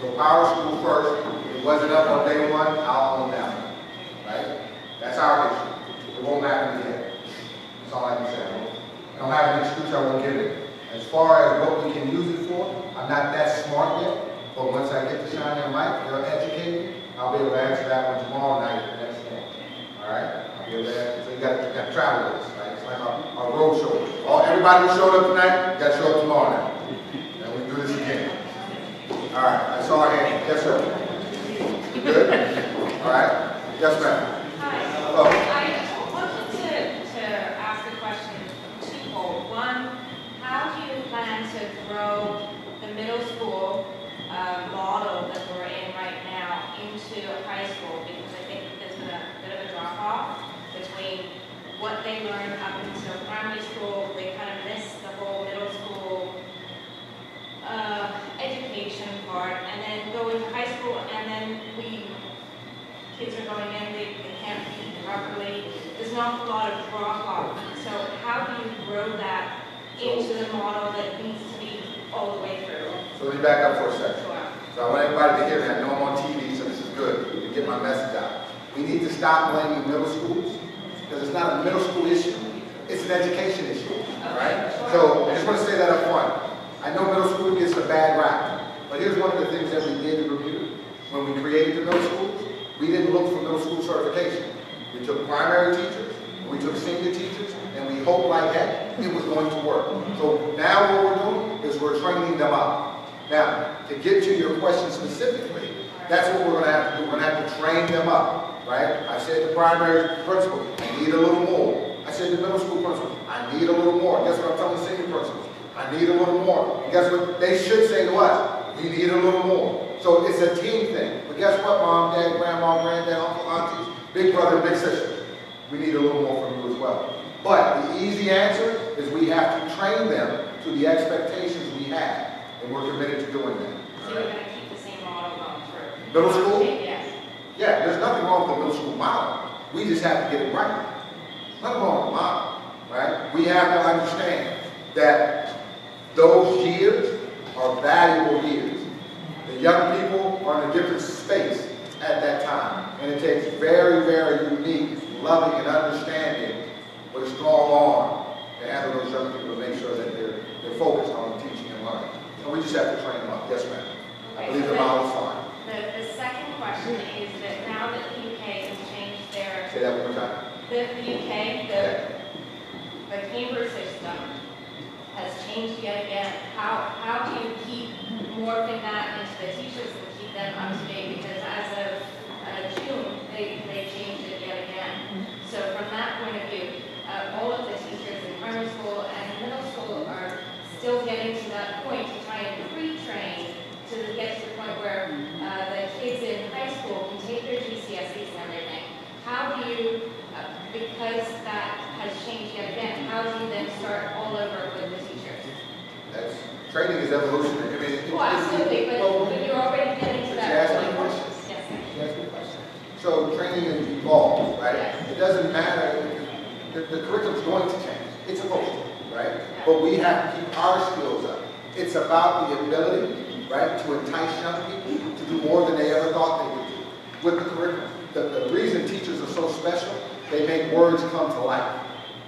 So Power School first, it wasn't up on day one, I'll own that one, right? That's our issue. It won't happen again. That's all I can say. I don't have an excuse, I won't give it. As far as what we can use it for, I'm not that smart yet, but once I get the shiny mic, they'll educate me, I'll be able to answer that one tomorrow night or the next day. All right? I'll be able to answer. So you got to travel with us, right? It's like our road show. Everybody who showed up tonight, you got to show up tomorrow night. And we do this again. All right, I saw a hand. Yes, sir. Good? All right. Yes, ma'am. Hi. Hello. I wanted to ask a question twofold. One, how do you plan to grow the middle school model that we're in right now into high school? Because I think there's been a bit of a drop-off between what they learned up until primary school. They kind of missed the whole middle school education part, and then go into high school, and then kids are going in, they can't eat properly. There's not a lot of drop-off. So how do you grow that into the model that needs to be all the way through? So let me back up for a second. Sure. So I want everybody to hear me. I know I'm on TV, so this is good to get my message out. We need to stop blaming middle schools, because it's not a middle school issue. It's an education issue, right? So I just want to say that up front. I know middle school gets a bad rap, but here's one of the things that we did in review. When we created the middle schools, we didn't look for middle school certification. We took primary teachers, we took senior teachers, and we hoped like heck it was going to work. So now what we're doing is we're training them up. Now, to get to your question specifically, that's what we're going to have to do. We're going to have to train them up, right? I said the primary principal, I need a little more. I said the middle school principal, I need a little more. Guess what I'm telling the senior principals? I need a little more. And guess what they should say to us? We need a little more. So it's a team thing. But guess what, mom, dad, grandma, granddad, uncle, aunties, big brother, big sister? We need a little more from you as well. But the easy answer is we have to train them to the expectations we have. And we're committed to doing that. So you're going to keep the same model going through? Middle school? Yes. Yeah, there's nothing wrong with the middle school model. We just have to get it right. Nothing wrong with the model, right? We have to understand that those years are valuable years. The young people are in a different space at that time. And it takes very, very unique, loving, and understanding with a strong arm to handle those young people to make sure that they're focused on teaching and learning. And we just have to train them up. Yes, ma'am. I believe the model's fine. The second question is that now that the UK has changed their... Say that one more time. The UK, the Cambridge system has changed yet again. How do you keep morphing that into the teachers and keep them up to date, because as of June, they changed it yet again. So from that point of view, all of the teachers in primary school and middle school are still getting to that point to try and pre-train to get to the point where the kids in high school can take their GCSEs and everything. How do you, because that has changed yet again, how do you then start all over with the teachers? That's, training is evolutionary. I mean, Oh, absolutely, but you're already getting to that She asked me a point. question. Yes. She asked me a question. So training is evolved, right? Yes. It doesn't matter, the curriculum's going to change. It's supposed to, right? But we have to keep our skills up. It's about the ability, right, to entice young people to do more than they ever thought they would do with the curriculum. The reason teachers are so special, they make words come to life.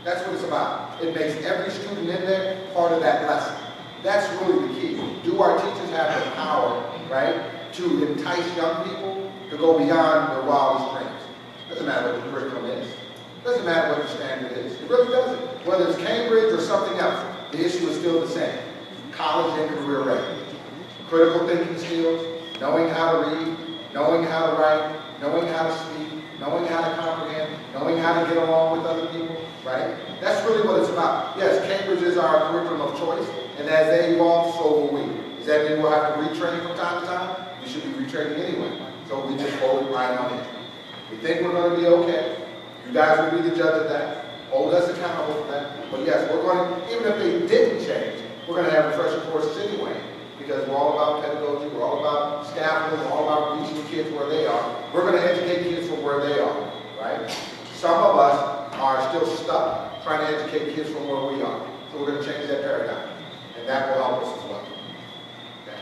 That's what it's about. It makes every student in there part of that lesson. That's really the key. Do our teachers have the power, right, to entice young people to go beyond their wildest dreams? Doesn't matter what the curriculum is. Doesn't matter what the standard is. It really doesn't. Whether it's Cambridge or something else, the issue is still the same. College and career ready. Critical thinking skills, knowing how to read, knowing how to write, knowing how to speak, knowing how to comprehend, knowing how to get along with other people, right? That's really what it's about. Yes, Cambridge is our curriculum of choice, and as they evolve, so will we. Does that mean we'll have to retrain from time to time? We should be retraining anyway. So we just hold it right on in. We think we're going to be okay. You guys will be the judge of that. Hold us accountable for that. But yes, we're going to, even if they didn't change, we're going to have refresher courses anyway. Because we're all about pedagogy, we're all about scaffolding, we're all about reaching kids where they are. We're going to educate kids from where they are, right? Some of us are still stuck trying to educate kids from where we are. So we're going to change that paradigm. And that will help us as well. Okay.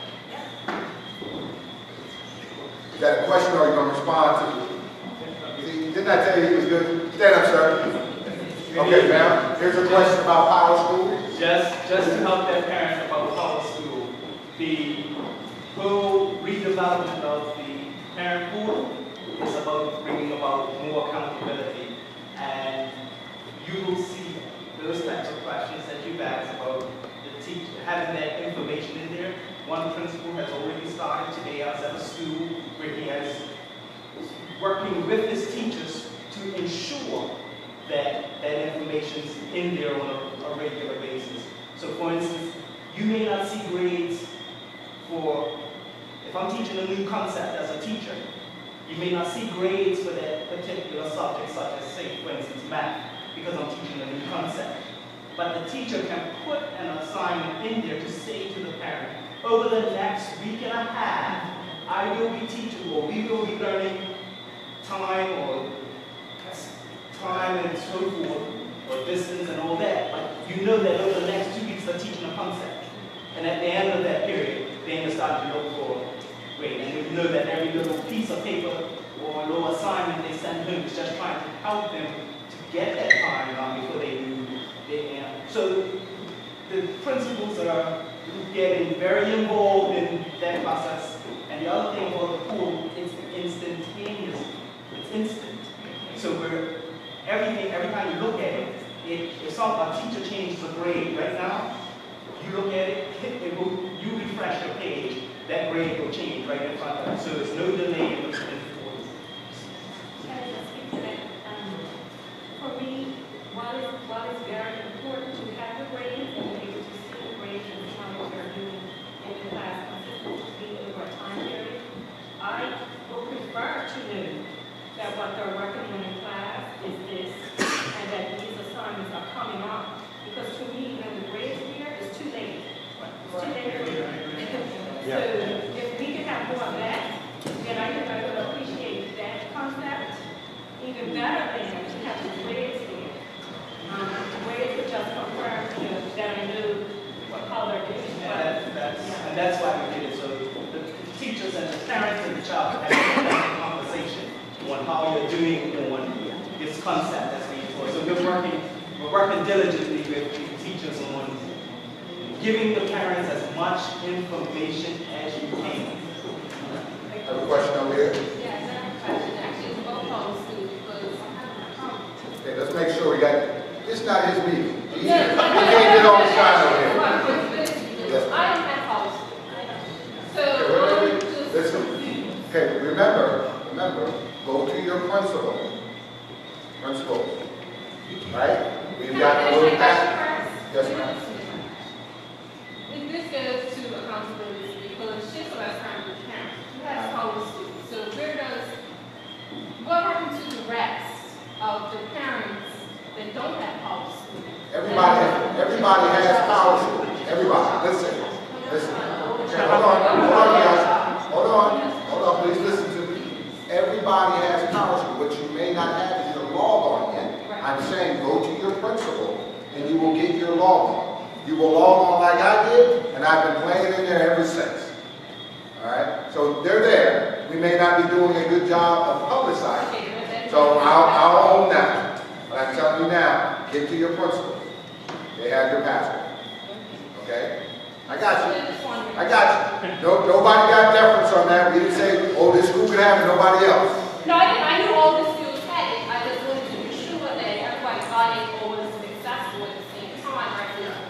Is that a question or are you going to respond to? See, didn't I tell you he was good? Stand up, sir. Okay, ma'am. Here's a question about Power School. Just to help their parents about Power School, the whole redevelopment of the parent portal is about bringing about more accountability, and you will see those types of questions that you've asked about the teacher having that information in there. One principal has already started today at a school where he has working with his teachers to ensure that that information is in there on a regular basis. So for instance, you may not see grades for, if I'm teaching a new concept as a teacher, you may not see grades for that particular subject, such as, say, for instance, math, because I'm teaching a new concept. But the teacher can put an assignment in there to say to the parent, over the next week and a half, I will be teaching, or we will be learning time and so forth, or distance and all that. But you know that over the next 2 weeks they're teaching a concept. And at the end of that period, then you start to look for grade. And you know that every little piece of paper or little assignment they send home is just trying to help them to get that time before they do their end. So the principals are getting very involved in that process. And the other thing about the pool is instantaneous. It's instant. So every time you look at it, if a teacher changes a grade right now, you look at it, you refresh your page, that grade will change right in front of you. So there's no delay in the Can I just speak to that? For me, while it's very important to have the grades and be able to see the grades and how they're doing in the class consistently over a time period, I would prefer to know that what they're working on in class is this, and that these assignments are coming on. Because to me, when the grades here, it's too late. It's too late. So if we could have more of that, then I would appreciate that concept even better than to have the grades here. The grades would just confirm, that I knew what color it is. And that's why we did it. So the teachers and the parents and the child have a conversation on how you're doing on this concept that's being taught. So we're working diligently with the teachers on giving the parents as much information as you can. I have a question over here. Yes, I have a question. Actually, it's both policies because Okay, let's make sure we got, it's not his meeting. He can't get on the side over here. Yes. I am at policy. Okay, So, listen, principals, right? We've got a little packet. Yes, ma'am. If this goes to accountability, because shift last time with parents, you have policy. So what happens to the rest of the parents that don't have policy? Everybody has policy. Everybody, listen. Okay, hold on, please listen to me. Everybody has policy. What you may not have is your log on yet. I'm saying go to your principal and you will get your log on. You will log on like I did, and I've been playing in there ever since. All right? So they're there. We may not be doing a good job of publicizing. So I'll own that. But I'm telling you now, get to your principal. They have your password. Okay? I got you. Nobody got deference on that. We didn't say, oh, this school could have it, nobody else. No, I knew all the schools had it. I just wanted to be sure that everybody got it or was successful at the same time. Right now,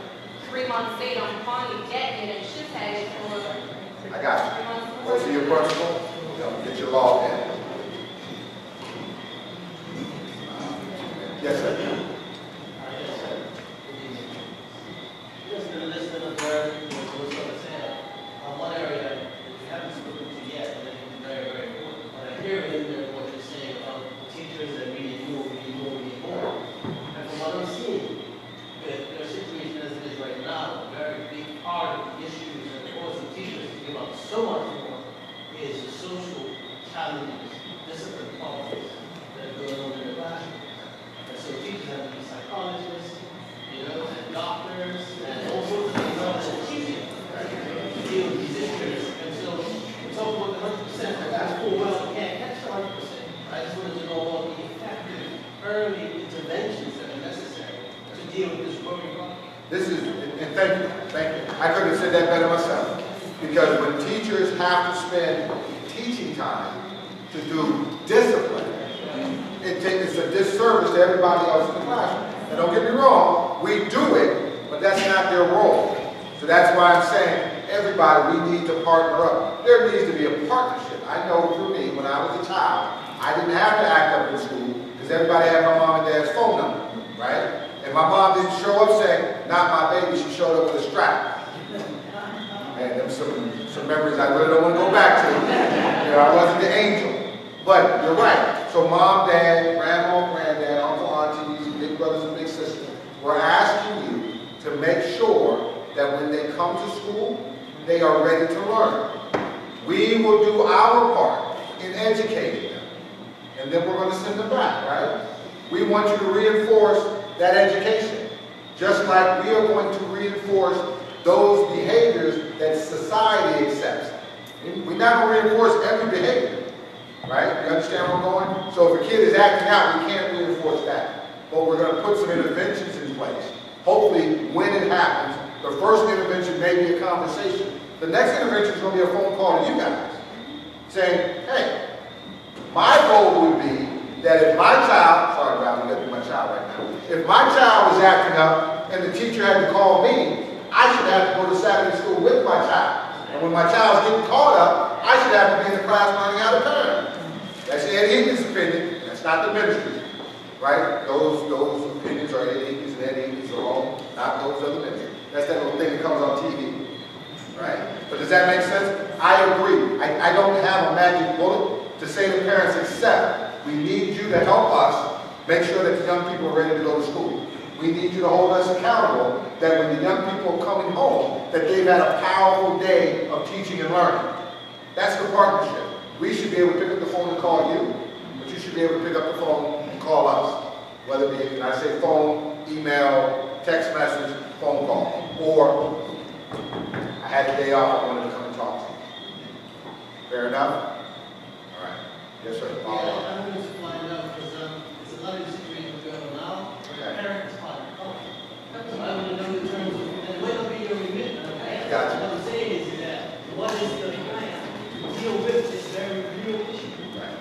3 months later, I'm finally getting it and should have it for I got you. Go to your principal. Get your log in. Yes, sir. Just to listen and observe what you're saying. One area we haven't spoken to yet, but I think is very, very important. What I hear in there what you're saying about teachers that really know, more. And from what I'm seeing, with their situation as it is right now, a very big part of the issues and the course of teachers to give up so much more is the social challenges, discipline problems that are going on in the classroom. And so teachers have to be psychologists, and doctors, and all sorts of things other than teaching to deal with these issues. And so it's all about the 100%, but that's full well, you can't catch the 100%. I just wanted to know about the effective early interventions that are necessary to deal with this growing problem. This is, and thank you. I couldn't have said that better myself. Because when teachers have to spend teaching time to do discipline, it's a disservice to everybody else in the classroom. And don't get me wrong, we do it, but that's not their role. So that's why I'm saying, everybody, we need to partner up. There needs to be a partnership. I know for me, when I was a child, I didn't have to act up in school because everybody had my mom and dad's phone number, right? And my mom didn't show up saying, not my baby, she showed up with a strap. And them some memories I really don't want to go back to. I wasn't the angel. But you're right. So mom, dad, grandma, granddad, uncle, aunties, big brothers and big sisters, we're asking you to make sure that when they come to school, they are ready to learn. We will do our part in educating them. And then we're going to send them back, right? We want you to reinforce that education. Just like we are going to reinforce those behaviors that society accepts. We're not going to reinforce every behavior, right? You understand where I'm going? So if a kid is acting out, we can't reinforce that. But we're going to put some interventions in place. Hopefully, when it happens, the first intervention may be a conversation. The next intervention is going to be a phone call to you guys saying, hey, my goal would be that if my child, sorry, Rob, you got to be my child right now. If my child was acting up and the teacher had to call me, I should have to go to Saturday school with my child. And when my child's getting caught up, I should have to be in the class learning how to parent. That's Ed Higgins' opinion. That's not the ministry, right? Those opinions are Ed Higgins and Ed Higgins alone, not those other ministries. That's that little thing that comes on TV, right? But does that make sense? I agree. I don't have a magic bullet to say to parents, except we need you to help us make sure that the young people are ready to go to school. We need you to hold us accountable that when the young people are coming home, that they've had a powerful day of teaching and learning. That's the partnership. We should be able to pick up the phone and call you, but you should be able to pick up the phone and call us. Whether it be, when I say phone, email, text message, phone call, or I had a day off, I wanted to come and talk to you. Fair enough? All right. Yes, sir. Yeah, I'm going to find out because there's a lot of situations going on now. Parents are coming. So I want to know in terms of, and when will be your remit? Okay? Gotcha. What I'm saying is that what is the plan to deal with this very real issue? Right.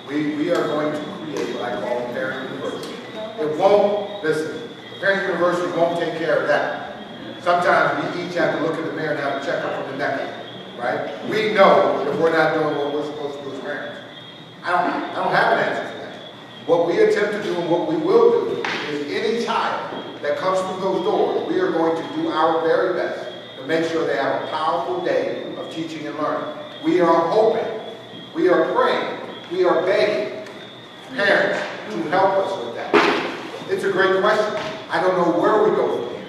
We are going to create what I call Parent University. It won't, listen, the Parent University won't take care of that. Sometimes we each have to look in the mirror and have a checkup from the neck, right? We know if we're not doing what we're supposed to do as parents. I don't have an answer for that. What we attempt to do and what we will do is any child that comes through those doors, we are going to do our very best to make sure they have a powerful day of teaching and learning. We are hoping, we are praying, we are begging parents to help us with that. It's a great question. I don't know where we go from here.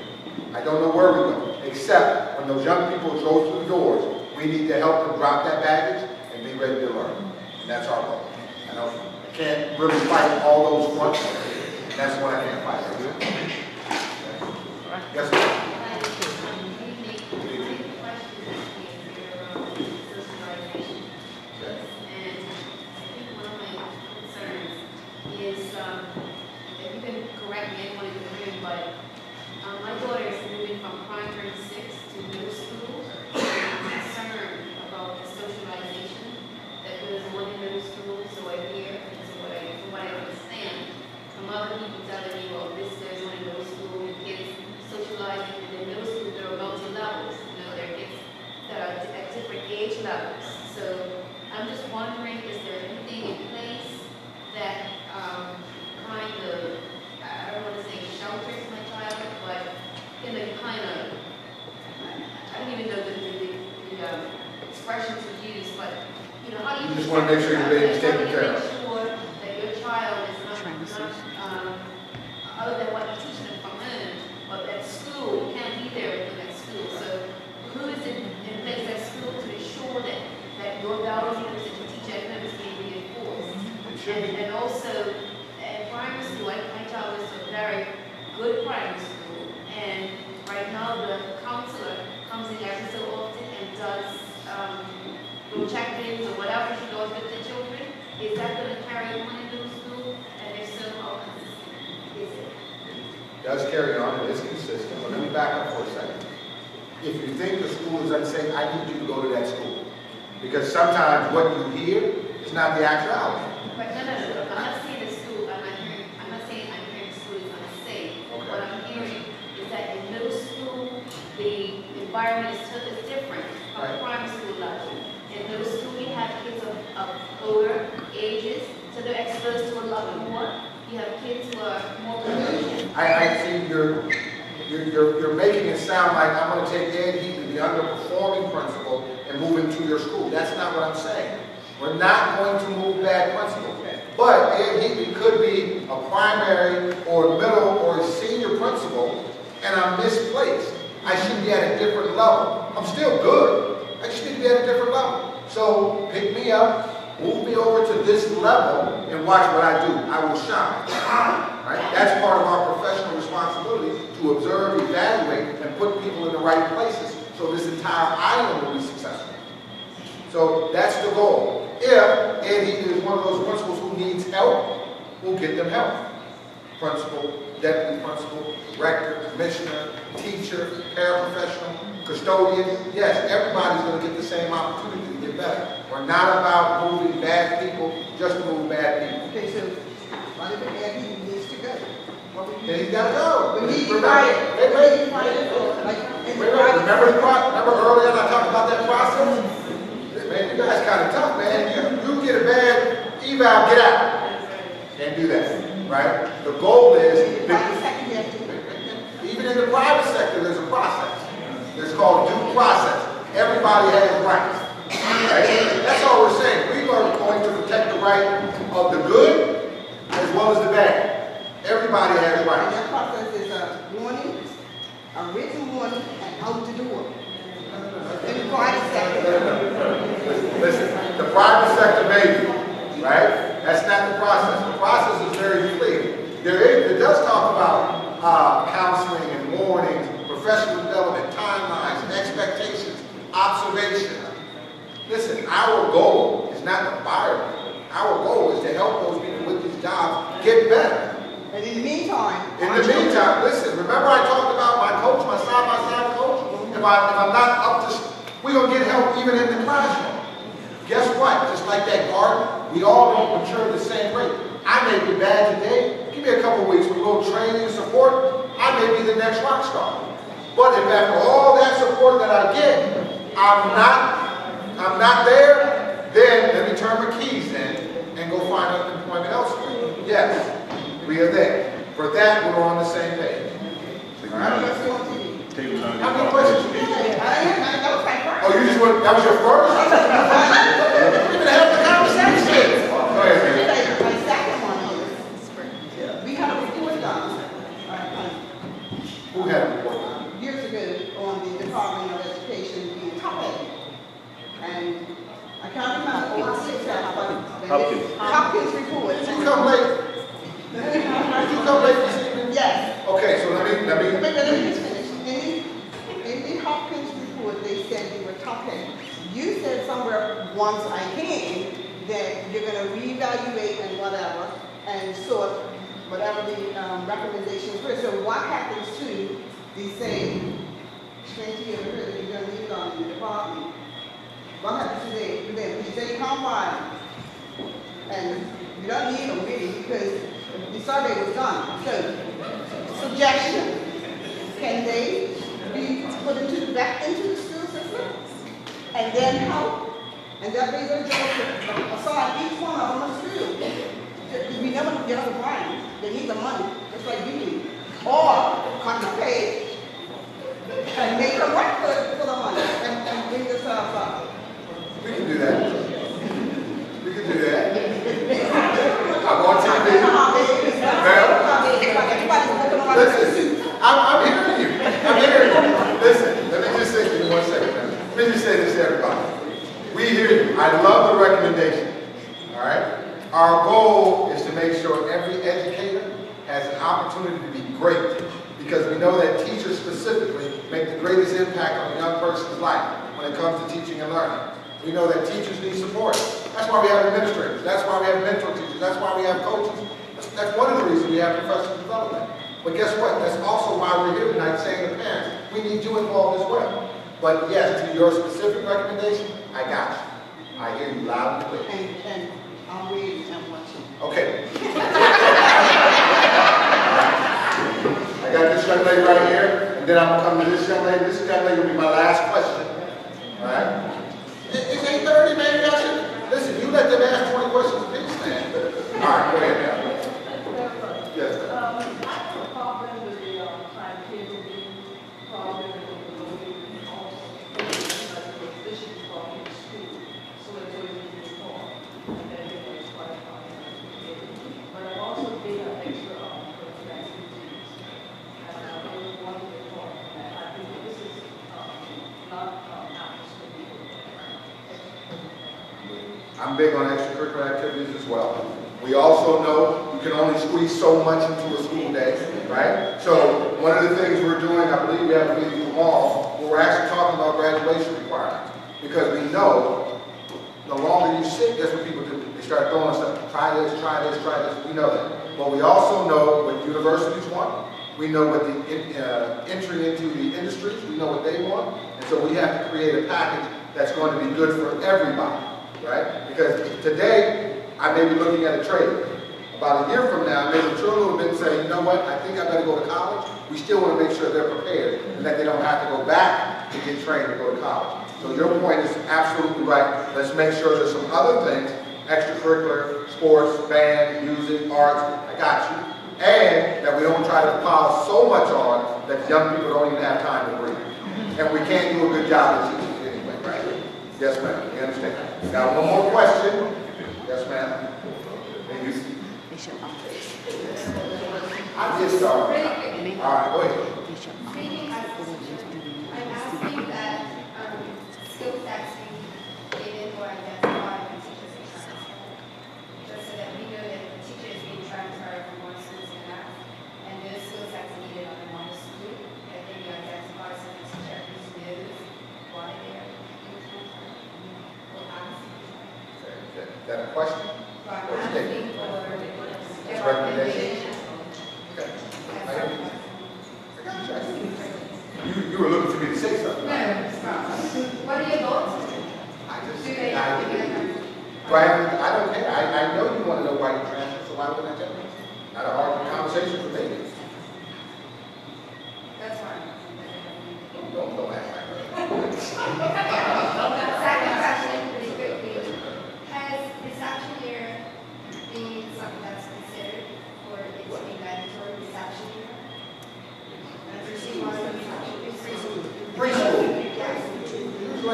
I don't know where we go, except when those young people go through the doors, we need to help them drop that baggage and be ready to learn. And that's our goal. I can't really fight all those fronts, and that's what I can't fight. Yes, ma'am. Correct me, anyone in the room, but my daughter is moving from primary 6 to middle school. I'm concerned about the socialization that goes on in middle school. So I hear, and so from what I understand, from other people telling me, well, this goes on in middle school, and kids socializing, and in middle school there are multi-levels. You know, there are kids that are at different age levels. So I'm just wondering, is there anything in place that kind of, I don't want to say shelters my child, but in a kind of, I don't even know the expression to use, but, you know, how do you just want to make sure your baby's taken care of. How do you make sure that your child is not other than what you teach them from home, but at school, you can't be there with them at school. So who is in place at school to ensure that your values that you teach at home is being reinforced? And also, primary school, my child is a very good primary school, and right now the counselor comes in every so often and does little check-ins or whatever she does with the children. Is that going to carry on in middle school? And if so, how consistent is it? It does carry on, it is consistent, but let me back up for a second. If you think the school is unsafe, I need you to go to that school. Because sometimes what you hear is not the actuality. But no, I'm not saying the school, I'm not saying I'm hearing the school is unsafe. Okay. What I'm hearing is that in middle school, the environment is different from Right. primary school level. In middle school, we have kids of older ages, so they're exposed to a lot more. You have kids who are more proficient. I see you're making it sound like I'm going to take Ed Heatley, the underperforming principal, and move him to your school. That's not what I'm saying. We're not going to move bad principals. But Ed Heatley could be a primary or middle or a senior principal, and I'm misplaced. I should be at a different level. I'm still good. I just need to be at a different level. So pick me up, move me over to this level, and watch what I do. I will shine. Right? That's part of our professional responsibility, to observe, evaluate, and put people in the right places so this entire island will be successful. So that's the goal. If Ed Heatley is one of those principals who needs help, we'll get them help. Principal, deputy principal, rector, commissioner, teacher, paraprofessional, custodian. Yes, everybody's going to get the same opportunity to get better. We're not about moving bad people just to move bad people. Okay, so why did Ed Heatley needs to go? Then he's got to go. When he Remember earlier I talked about that process? Man, you guys kind of tough, man. You get a bad eval, get out. Can't do that, right? The goal is, even in the private sector, there's a process. It's called due process. Everybody has rights. Right? That's all we're saying. We are going to protect the right of the good as well as the bad. Everybody has And rights. that process is a warning, a written warning, and out the door. In the private sector. Listen, the private sector maybe, right? That's not the process. The process is very clear. It does talk about counseling and warnings, professional development, timelines, expectations, observation. Listen, our goal is not to fire people. Our goal is to help those people with these jobs get better. And in the meantime, listen, remember I talked about my coach, my side-by-side coach? If I'm not up to, we're going to get help even in the classroom. Guess what? Just like that garden, we all don't mature at the same rate. I may be bad today. Give me a couple weeks with a little training and support. I may be the next rock star. But if after all that support that I get, I'm not there, then let me turn my keys in and go find employment elsewhere. Yes, we are there. For that, we're on the same page. All right? Tables on How many questions? That was my first. Oh, you just went, that was your first? We're gonna have the conversation. Go ahead, man. My second one is, we had a report done, Who had a report done? years ago on the Department of Education being top heavy. And I can't remember all the exact, but Hopkins report. Did you come late? Did you come late this evening? Yes. Okay, so let me. Let me just finish. In the Hopkins report, they said you were top heavy. You said somewhere once I came that you're going to reevaluate and whatever, and sort whatever the recommendations were. So what happens to the same 20 years that you're going to leave on in the department? What happens to them? You say come by, and you don't need them really because the survey was done. So, suggestion: can they be put back into the school system, and then help? And that brings us to assign each one of them a school. We never get the blind. They need the money, just like you need. Or cut the pay and make them work for the money and bring themselves up. We can do that. We can do that. I'm on TV. Listen, I'm hearing you. I'm hearing you. Listen, let me just say to you 1 second, man. Let me just say this to everybody. We hear you. I love the recommendation. All right? Our goal is to make sure every educator has an opportunity to be great, because we know that teachers specifically make the greatest impact on a young person's life when it comes to teaching and learning. We know that teachers need support. That's why we have administrators. That's why we have mentor teachers. That's why we have coaches. That's one of the reasons we have professional development. But guess what? That's also why we're here tonight saying to parents, we need you involved as well. But yes, to your specific recommendation, I got you. I hear you loud and clear. And I'm reading and watching. Okay. I got this young lady right here, and then I'm going to come to this young lady. This young lady will be my last question. All right? It's 8:30, man. Y'all should, listen, you let them ask 20 questions apiece, man. All right, go ahead now. Yes, ma'am. I have a problem with the time kids will be problem with the also position for in school. So it's always in the fall. And then it's quite fun. But I've also been an extra for activities. And I really wanted to talk that. I think this is not after school people. I'm big on extracurricular activities as well. We also know you can only squeeze so much into a school day, right? So one of the things we're doing, I believe we have a meeting tomorrow, where we're actually talking about graduation requirements. Because we know the longer you sit, that's what people do. They start throwing stuff, try this, try this, try this. We know that. But we also know what universities want. We know what the entry into the industries, we know what they want. And so we have to create a package that's going to be good for everybody, right? Because today, I may be looking at a trade. About a year from now, maybe children will have been saying, you know what, I think I better go to college. We still want to make sure they're prepared and that they don't have to go back to get trained to go to college. So your point is absolutely right. Let's make sure there's some other things, extracurricular, sports, band, music, arts, I got you. And that we don't try to pile so much on that young people don't even have time to breathe. And we can't do a good job of teaching it anyway, right? Yes, ma'am, you understand? Got one more question. Yes, ma'am. Thank you. I did start. All right, go ahead. I'm asking that skill sets be given or identified when teachers are transferred. Just so that we know that the teacher is being transferred from one school to another, and those skill sets are needed on another school, that they be identified so the teacher at least knows why they're being transferred. Or ask. Is that a question? Or a statement? It's a recommendation. Okay. You were looking for me to say something. No, what are your thoughts? I don't care. I know you want to know why you transferred, so why wouldn't I tell you? Not a hard conversation for me. That's fine. Don't act like that. Second question, pretty quickly. Has this action year been something that's considered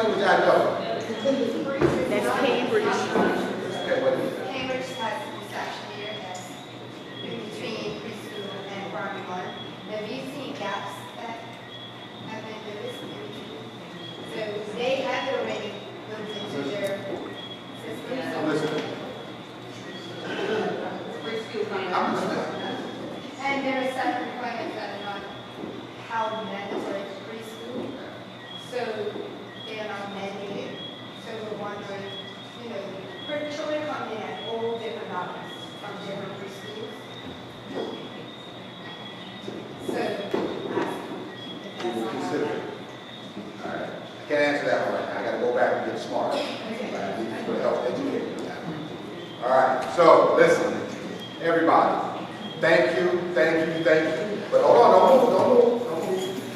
language I know. That's Cambridge. Okay, what is it? Cambridge has a section here that's in between preschool and primary one. Have you seen gaps that have been noticed in between? So they have already moved into their system. I'm listening. I'm listening. And there are some requirements that are not held mandatory to preschool. So they are not mandated. So we're wondering, you know, for children coming in at all different levels from different preschools. So ask if that's not Consider it. All right. I can't answer that one right now. I got to go back and get smart. I need people to help educate me on that. All right. So listen, everybody. Thank you, thank you, thank you. But hold on, don't move.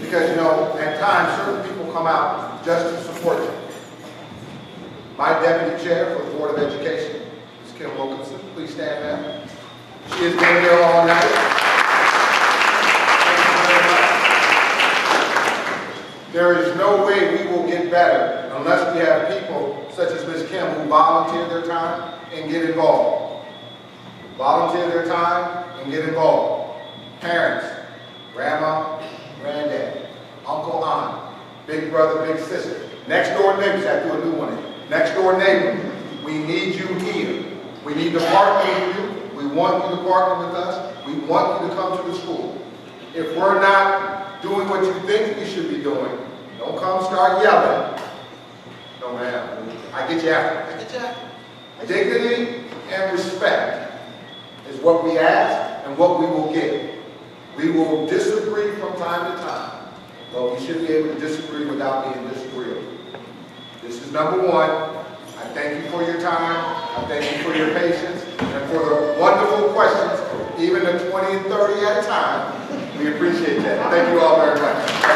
Because, you know, at times, certain people come out just to support you. My deputy chair for the Board of Education, Ms. Kim Wilkinson, please stand now. She has been here all night. Thank you very much. There is no way we will get better unless we have people such as Ms. Kim who volunteer their time and get involved. Volunteer their time and get involved. Parents, grandma, granddad, uncle, aunt, big brother, big sister, next door neighbors, I threw a new one in. Next door neighbor, we need you here. We need to partner with you. We want you to partner with us. We want you to come to the school. If we're not doing what you think we should be doing, don't come start yelling. No, ma'am. I get you after. Dignity and respect is what we ask and what we will get. We will disagree from time to time, but we should be able to disagree without being disagreeable. This is number one. I thank you for your time. I thank you for your patience and for the wonderful questions, even the 20 and 30 at a time. We appreciate that. Thank you all very much.